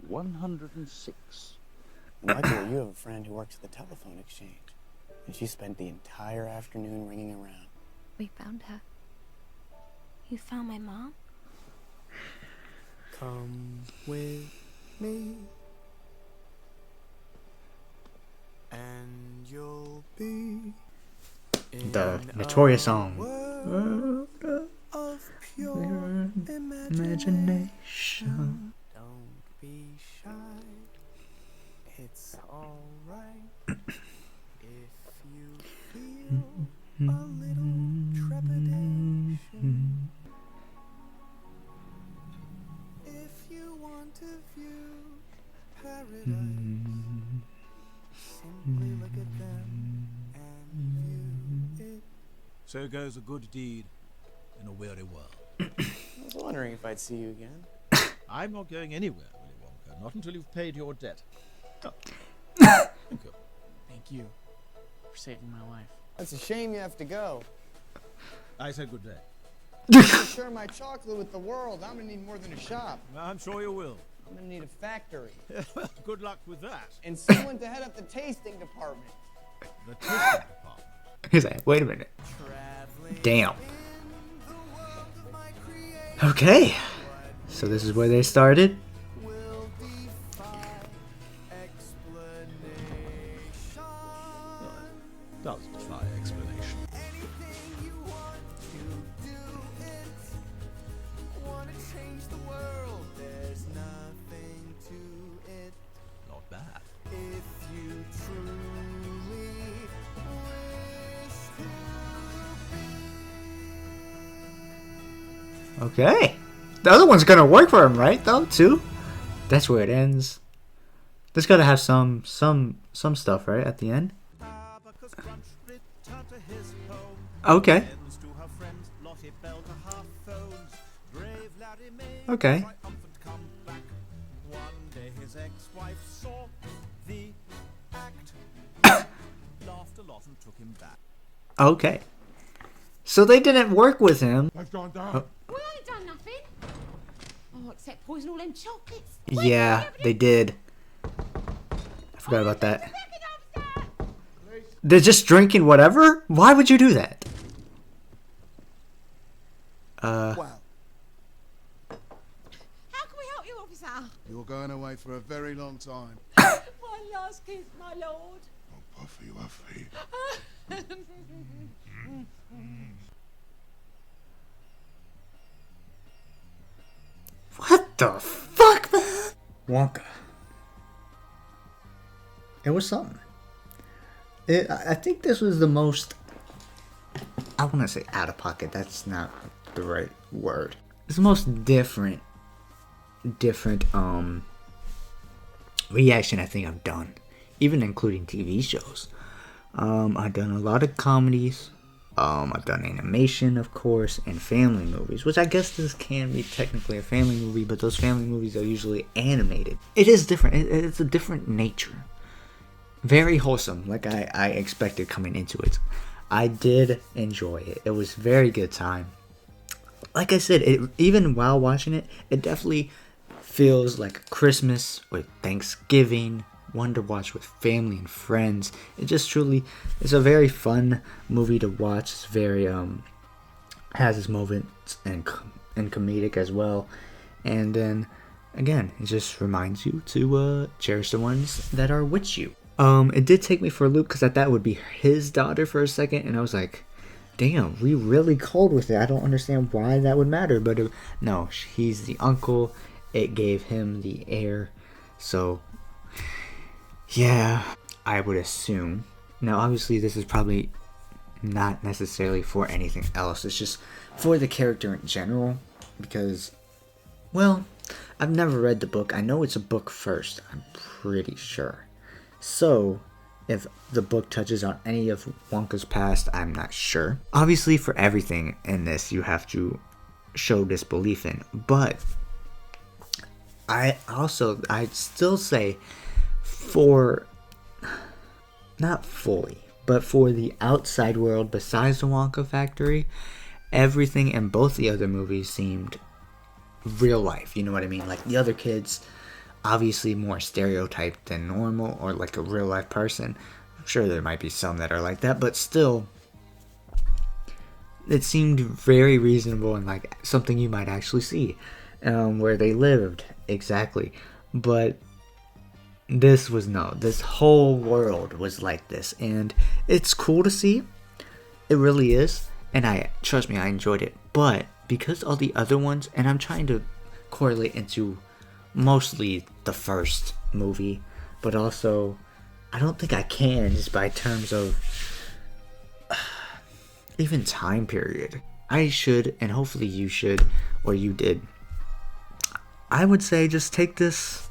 106. Michael, you have a friend who works at the telephone exchange, and she spent the entire afternoon ringing around. We found her. You found my mom? Come with me, and you'll be The notorious song. of pure Imagination. Don't be shy. It's all right if you feel a little trepidation. If you want to view paradise, simply look at them and view it. So goes a good deed in a weary world. I was wondering if I'd see you again. I'm not going anywhere, Willy Wonka, not until you've paid your debt. Oh. Thank you. Thank you for saving my life. That's a shame you have to go. I said good day. To share my chocolate with the world, I'm gonna need more than a shop. I'm sure you will. I'm gonna need a factory. Good luck with that. And someone to head up the tasting department. The tasting department. He's like, wait a minute. Damn. Okay. So this is where they started. That was a dry explanation. Not bad. If you truly wish to Okay. The other one's gonna work for him, right? Though, too. That's where it ends. There's gotta have some stuff, right, at the end. Okay. Okay. One day his ex-wife saw the act, laughed a lot and took him back. Okay. So they didn't work with him. I've gone down. Oh, We ain't done nothing. Oh, except poison all them chocolates. yeah, they did. I forgot about that. They're just drinking whatever? Why would you do that? Wow. How can we help you, officer? You're going away for a very long time. My last kiss, my lord. Puffy Wuffy. What the fuck, man? Wonka. it was something. I think this was the most, I want to say out of pocket, that's not the right word. It's the most different reaction I think I've done, even including TV shows. I've done a lot of comedies. I've done animation, of course, and family movies, which I guess this can be technically a family movie, but those family movies are usually animated. It is different. It's a different nature. Very wholesome, like I expected coming into it. I did enjoy it. It was a very good time. Like I said, even while watching it, it definitely feels like Christmas or Thanksgiving, one to watch with family and friends. It's a very fun movie to watch. It's very has its moments and comedic as well. And then again, it just reminds you to cherish the ones that are with you. It did take me for a loop because I thought it would be his daughter for a second, and I was like, damn, we really cold with it. I don't understand why that would matter, but no, he's the uncle. It gave him the heir. So yeah, I would assume. Now, obviously, this is probably not necessarily for anything else. It's just for the character in general. Because, well, I've never read the book. I know it's a book first. I'm pretty sure. So, if the book touches on any of Wonka's past, I'm not sure. Obviously, for everything in this, you have to show disbelief in. But, I'd still say, for, not fully, but for the outside world besides the Wonka factory, everything in both the other movies seemed real life, you know what I mean? Like the other kids, obviously more stereotyped than normal, or like a real life person. I'm sure there might be some that are like that, but still, it seemed very reasonable and like something you might actually see where they lived, exactly. But this whole world was like this, and it's cool to see. It really is, and trust me, I enjoyed it. But because all the other ones, and I'm trying to correlate into mostly the first movie, but also I don't think I can just by terms of even time period. I should, and hopefully you should, or you did. I would say just take this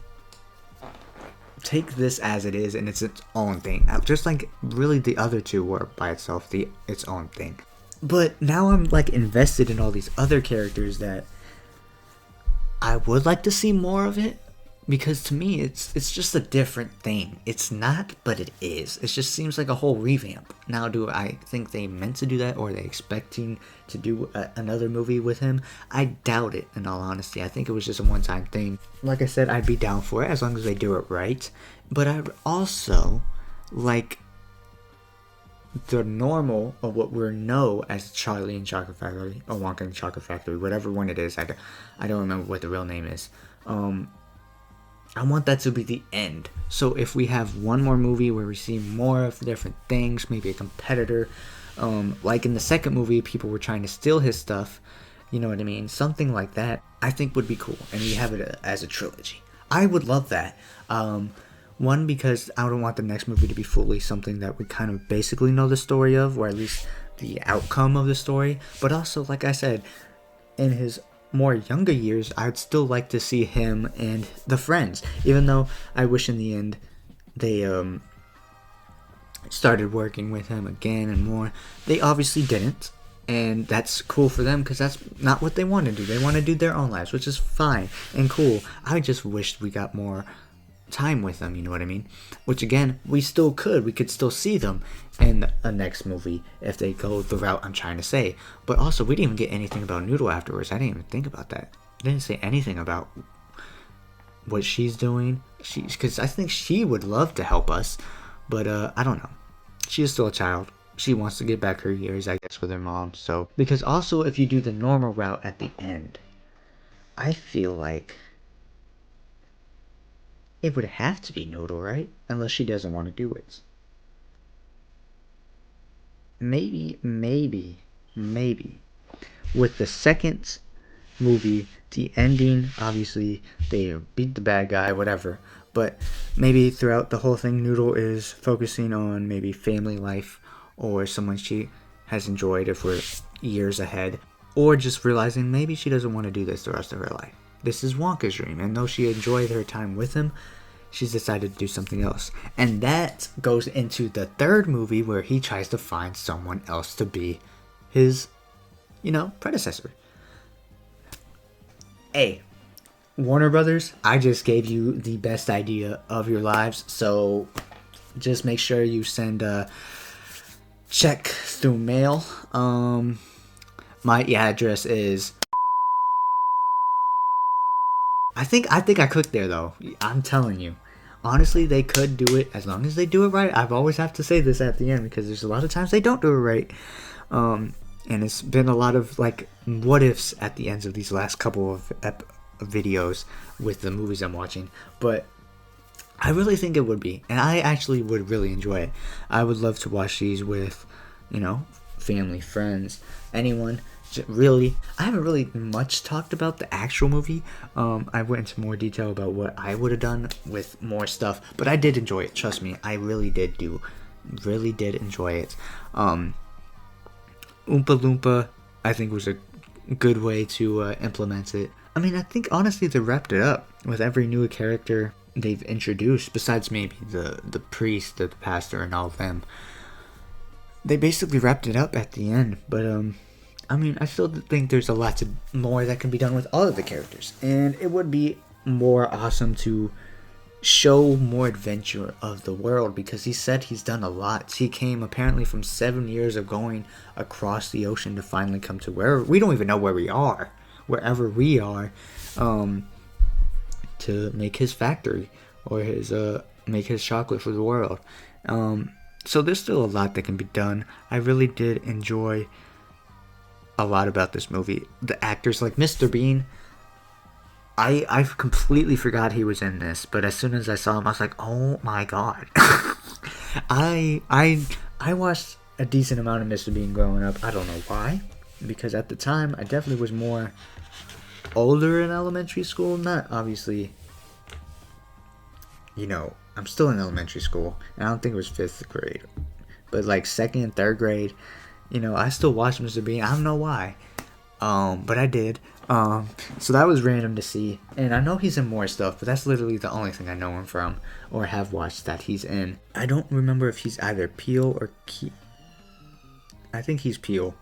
as it is, and it's its own thing. Just like really the other two were by itself, its own thing. But now I'm like invested in all these other characters that I would like to see more of it, because to me it's just a different thing. It's not, but it is. It just seems like a whole revamp. Now, do I think they meant to do that, or are they expecting to do another movie with him? I doubt it, in all honesty. I think it was just a one-time thing. Like I said, I'd be down for it as long as they do it right. But I also like the normal of what we know as Charlie and Chocolate Factory, or Wonka and Chocolate Factory, whatever one it is. I don't remember what the real name is. I want that to be the end. So if we have one more movie where we see more of different things, maybe a competitor, like in the second movie, people were trying to steal his stuff, you know what I mean? Something like that, I think would be cool. And we have it as a trilogy. I would love that. One, because I don't want the next movie to be fully something that we kind of basically know the story of, or at least the outcome of the story. But also, like I said, in his more younger years, I'd still like to see him and the friends. Even though I wish in the end they started working with him again and more. They obviously didn't. And that's cool for them, because that's not what they want to do. They want to do their own lives, which is fine and cool. I just wished we got more time with them, you know what I mean? Which again, we still could. We could still see them in a next movie if they go the route I'm trying to say. But also, we didn't even get anything about Noodle afterwards. I didn't even think about that. I didn't say anything about what she's doing. Because I think she would love to help us. But I don't know. She is still a child. She wants to get back her years, I guess, with her mom. So, because also, if you do the normal route at the end, I feel like it would have to be Noodle, right? Unless she doesn't want to do it. Maybe. With the second movie, the ending, obviously, they beat the bad guy, whatever. But maybe throughout the whole thing, Noodle is focusing on maybe family life or someone she has enjoyed for years ahead, or just realizing maybe she doesn't want to do this the rest of her life. This is Wonka's dream, and though she enjoyed her time with him, she's decided to do something else. And that goes into the third movie where he tries to find someone else to be his, predecessor. Hey, Warner Brothers, I just gave you the best idea of your lives, so just make sure you send a check through mail. My address is... I think I clicked there though. I'm telling you. Honestly, they could do it as long as they do it right. I've always have to say this at the end because there's a lot of times they don't do it right. And it's been a lot of like what ifs at the ends of these last couple of videos with the movies I'm watching. But I really think it would be, and I actually would really enjoy it. I would love to watch these with, family, friends, anyone. Really, I haven't really much talked about the actual movie. I went into more detail about what I would have done with more stuff, but I did enjoy it. Trust me, I really did enjoy it. Oompa Loompa, I think, was a good way to implement it. I mean, I think honestly they wrapped it up with every new character they've introduced, besides maybe the priest, the pastor, and all of them. They basically wrapped it up at the end, but I mean, I still think there's a lot more that can be done with all of the characters, and it would be more awesome to show more adventure of the world, because he said he's done a lot. He came apparently from 7 years of going across the ocean to finally come to where we don't even know where we are, wherever we are, to make his factory or his make his chocolate for the world. So there's still a lot that can be done. I really did enjoy a lot about this movie. The actors like Mr. Bean, I completely forgot he was in this, but as soon as I saw him, I was like, oh my god. I watched a decent amount of Mr. Bean growing up. I don't know why, because at the time I definitely was more older in elementary school. Not obviously, I'm still in elementary school, and I don't think it was 5th grade, but like 2nd and 3rd grade, I still watched Mr. Bean. I don't know why, but I did. So that was random to see, and I know he's in more stuff, but that's literally the only thing I know him from or have watched that he's in. I don't remember if he's either Peel or I think he's Peel.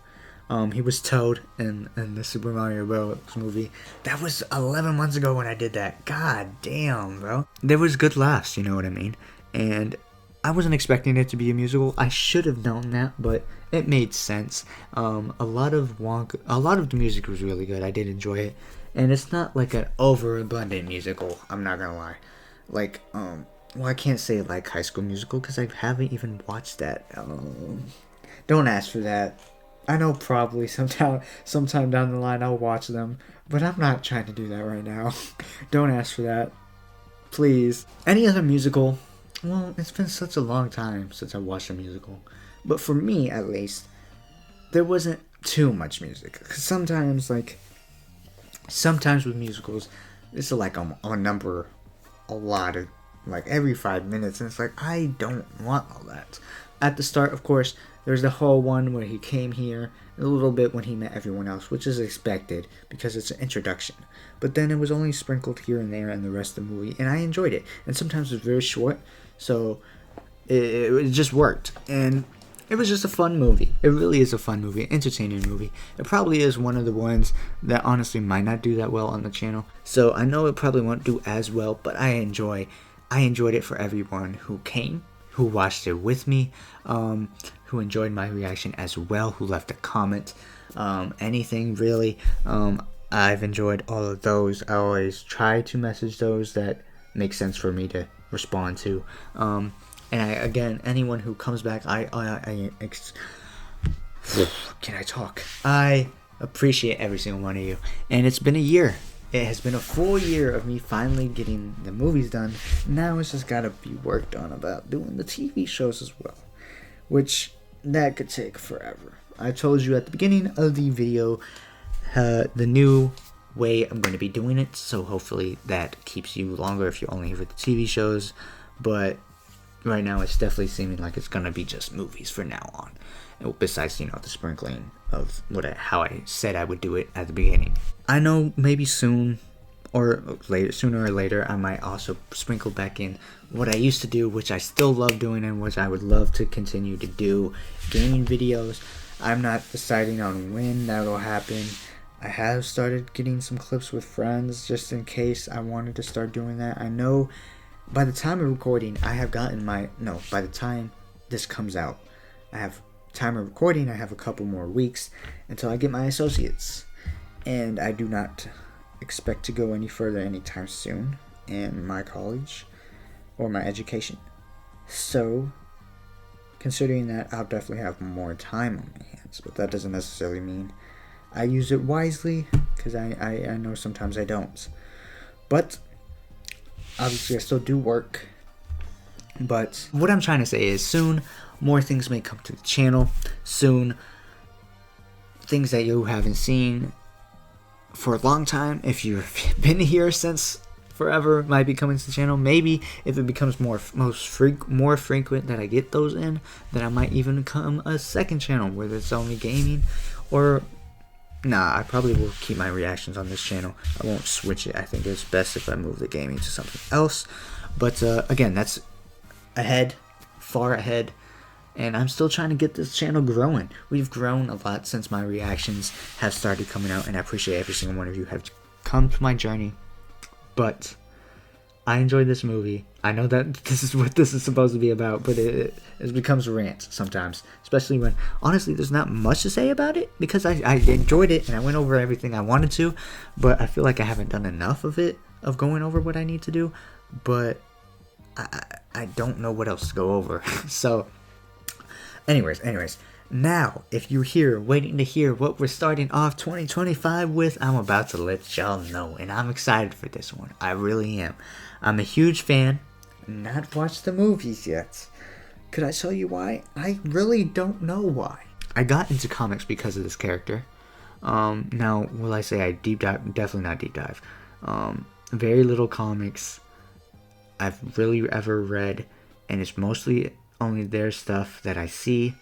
He was Toad in the Super Mario Bros. Movie. That was 11 months ago when I did that. God damn, bro. There was good laughs, you know what I mean? And I wasn't expecting it to be a musical. I should have known that, but it made sense. A lot of the music was really good. I did enjoy it. And it's not like an overabundant musical, I'm not gonna lie. Like, I can't say like High School Musical because I haven't even watched that. Don't ask for that. I know probably sometime down the line I'll watch them, but I'm not trying to do that right now. Don't ask for that. Please. Any other musical? Well, it's been such a long time since I watched a musical. But for me, at least, there wasn't too much music. 'Cause sometimes with musicals, it's like a number, a lot of, like every 5 minutes, and it's like, I don't want all that. At the start, of course, there's the whole one where he came here, a little bit when he met everyone else, which is expected because it's an introduction. But then it was only sprinkled here and there in the rest of the movie, and I enjoyed it. And sometimes it's very short, so it just worked. And it was just a fun movie. It really is a fun movie, entertaining movie. It probably is one of the ones that honestly might not do that well on the channel. So I know it probably won't do as well, but I enjoyed it for everyone who came, who watched it with me, who enjoyed my reaction as well, who left a comment, anything really. I've enjoyed all of those. I always try to message those that make sense for me to respond to. And again, anyone who comes back, can I talk? I appreciate every single one of you. And it's been a year. It has been a full year of me finally getting the movies done. Now it's just gotta be worked on about doing the TV shows as well, which that could take forever. I told you at the beginning of the video, the new way I'm going to be doing it, so hopefully that keeps you longer if you're only here for the TV shows. But right now it's definitely seeming like it's going to be just movies for now on, besides, you know, the sprinkling of how I said I would do it at the beginning. I know maybe sooner or later I might also sprinkle back in what I used to do, which I still love doing and which I would love to continue to do, gaming videos. I'm not deciding on when that'll happen. I have started getting some clips with friends just in case I wanted to start doing that. I know by the time of recording I have gotten by the time this comes out, I have time of recording, I have a couple more weeks until I get my associates, and I do not expect to go any further anytime soon in my college or my education. So considering that, I'll definitely have more time on my hands, but that doesn't necessarily mean I use it wisely, because I know sometimes I don't. But obviously I still do work. But what I'm trying to say is soon more things may come to the channel. Soon things that you haven't seen for a long time, if you've been here since forever, might be coming to the channel. Maybe if it becomes more frequent that I get those in, then I might even come a second channel where it's only gaming. Or I probably will keep my reactions on this channel. I won't switch it. I think it's best if I move the gaming to something else. But again, that's far ahead, and I'm still trying to get this channel growing. We've grown a lot since my reactions have started coming out, and I appreciate every single one of you who have come to my journey. But I enjoyed this movie. I know that this is what this is supposed to be about, but it becomes a rant sometimes, especially when honestly there's not much to say about it, because I enjoyed it and I went over everything I wanted to, but I feel like I haven't done enough of going over what I need to do. But I don't know what else to go over. So anyways, now if you're here waiting to hear what we're starting off 2025 with, I'm about to let y'all know, and I'm excited for this one. I really am. I'm a huge fan. Not watched the movies yet. Could I tell you why? I really don't know why. I got into comics because of this character. Now, will I say I deep dive? Definitely not deep dive. Very little comics I've really ever read, and it's mostly only their stuff that I see,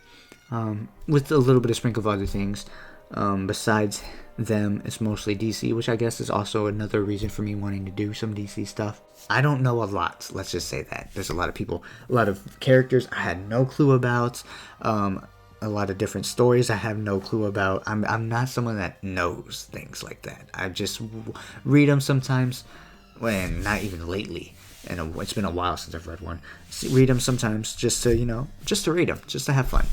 with a little bit of sprinkle of other things. Besides them, it's mostly DC, which I guess is also another reason for me wanting to do some DC stuff. I don't know a lot, let's just say that. There's a lot of people, a lot of characters I had no clue about, a lot of different stories I have no clue about. I'm not someone that knows things like that. I just read them sometimes, when not even lately. And it's been a while since I've read one. Read them sometimes just to read them, just to have fun.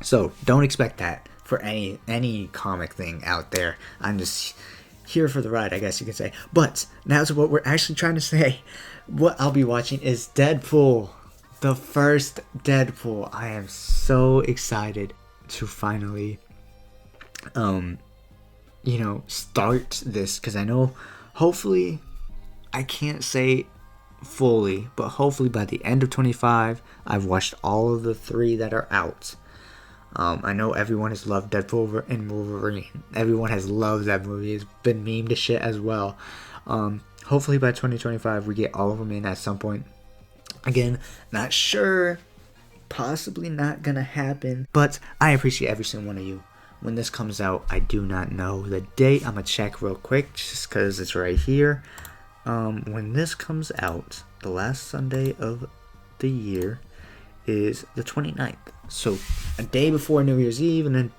So don't expect that for any comic thing out there. I'm just here for the ride, I guess you could say. But now to what we're actually trying to say. What I'll be watching is Deadpool. The first Deadpool. I am so excited to finally start this, because I know hopefully, I can't say fully, but hopefully by the end of 25 I've watched all of the 3 that are out. I know everyone has loved Deadpool and Wolverine. Everyone has loved that movie. It's been memed to shit as well. Hopefully by 2025 we get all of them in at some point. Again, not sure, possibly not gonna happen, but I appreciate every single one of you. When this comes out, I do not know the date. I'm gonna check real quick just because it's right here. When this comes out, the last Sunday of the year is the 29th. So a day before New Year's Eve, and then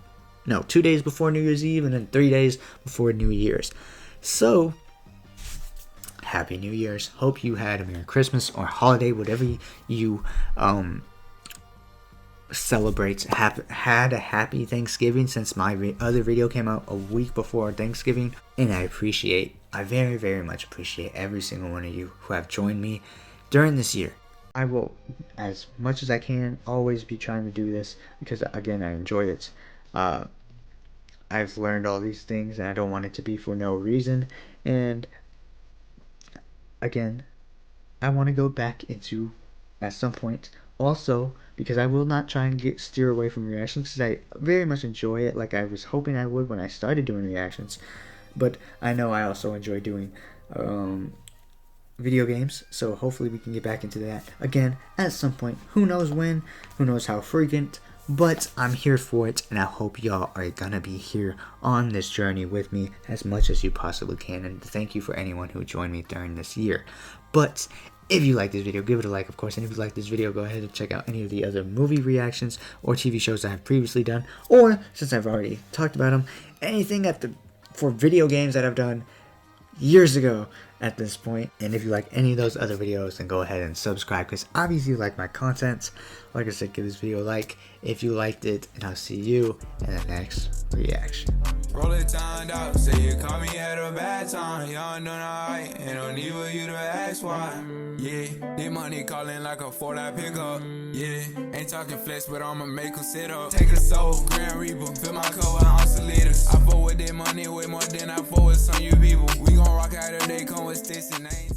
2 days before New Year's Eve, and then 3 days before New Year's. So Happy New Year's. Hope you had a Merry Christmas or holiday, whatever you celebrate. Had a happy Thanksgiving, since my other video came out a week before Thanksgiving. And I very, very much appreciate every single one of you who have joined me during this year. I will, as much as I can, always be trying to do this, because again, I enjoy it. I've learned all these things, and I don't want it to be for no reason. And again, I want to go back into, at some point, also, because I will not try and steer away from reactions, because I very much enjoy it, like I was hoping I would when I started doing reactions. but I know I also enjoy doing video games, so hopefully we can get back into that again at some point. Who knows when, who knows how frequent, but I'm here for it, and I hope y'all are gonna be here on this journey with me as much as you possibly can, and thank you for anyone who joined me during this year. But if you like this video, give it a like, of course, and if you like this video, go ahead and check out any of the other movie reactions or TV shows I have previously done, or, since I've already talked about them, anything for video games that I've done years ago at this point. And if you like any of those other videos, then go ahead and subscribe, because obviously you like my content. Like I said, give this video a like if you liked it, and I'll see you in the next reaction. Roll it down, dog. Say you caught me at a bad time. Y'all know I ain't no need for you to ask why. Yeah, this money calling like a 4-line pickup. Yeah, ain't talking flex, but I'ma make her sit up. Take a soul, Grand Reaper. Fill my cup with ounce of liters. I fuck with that money way more than I fuck with some you people. We gon' rock out if they come with sticks and they ain't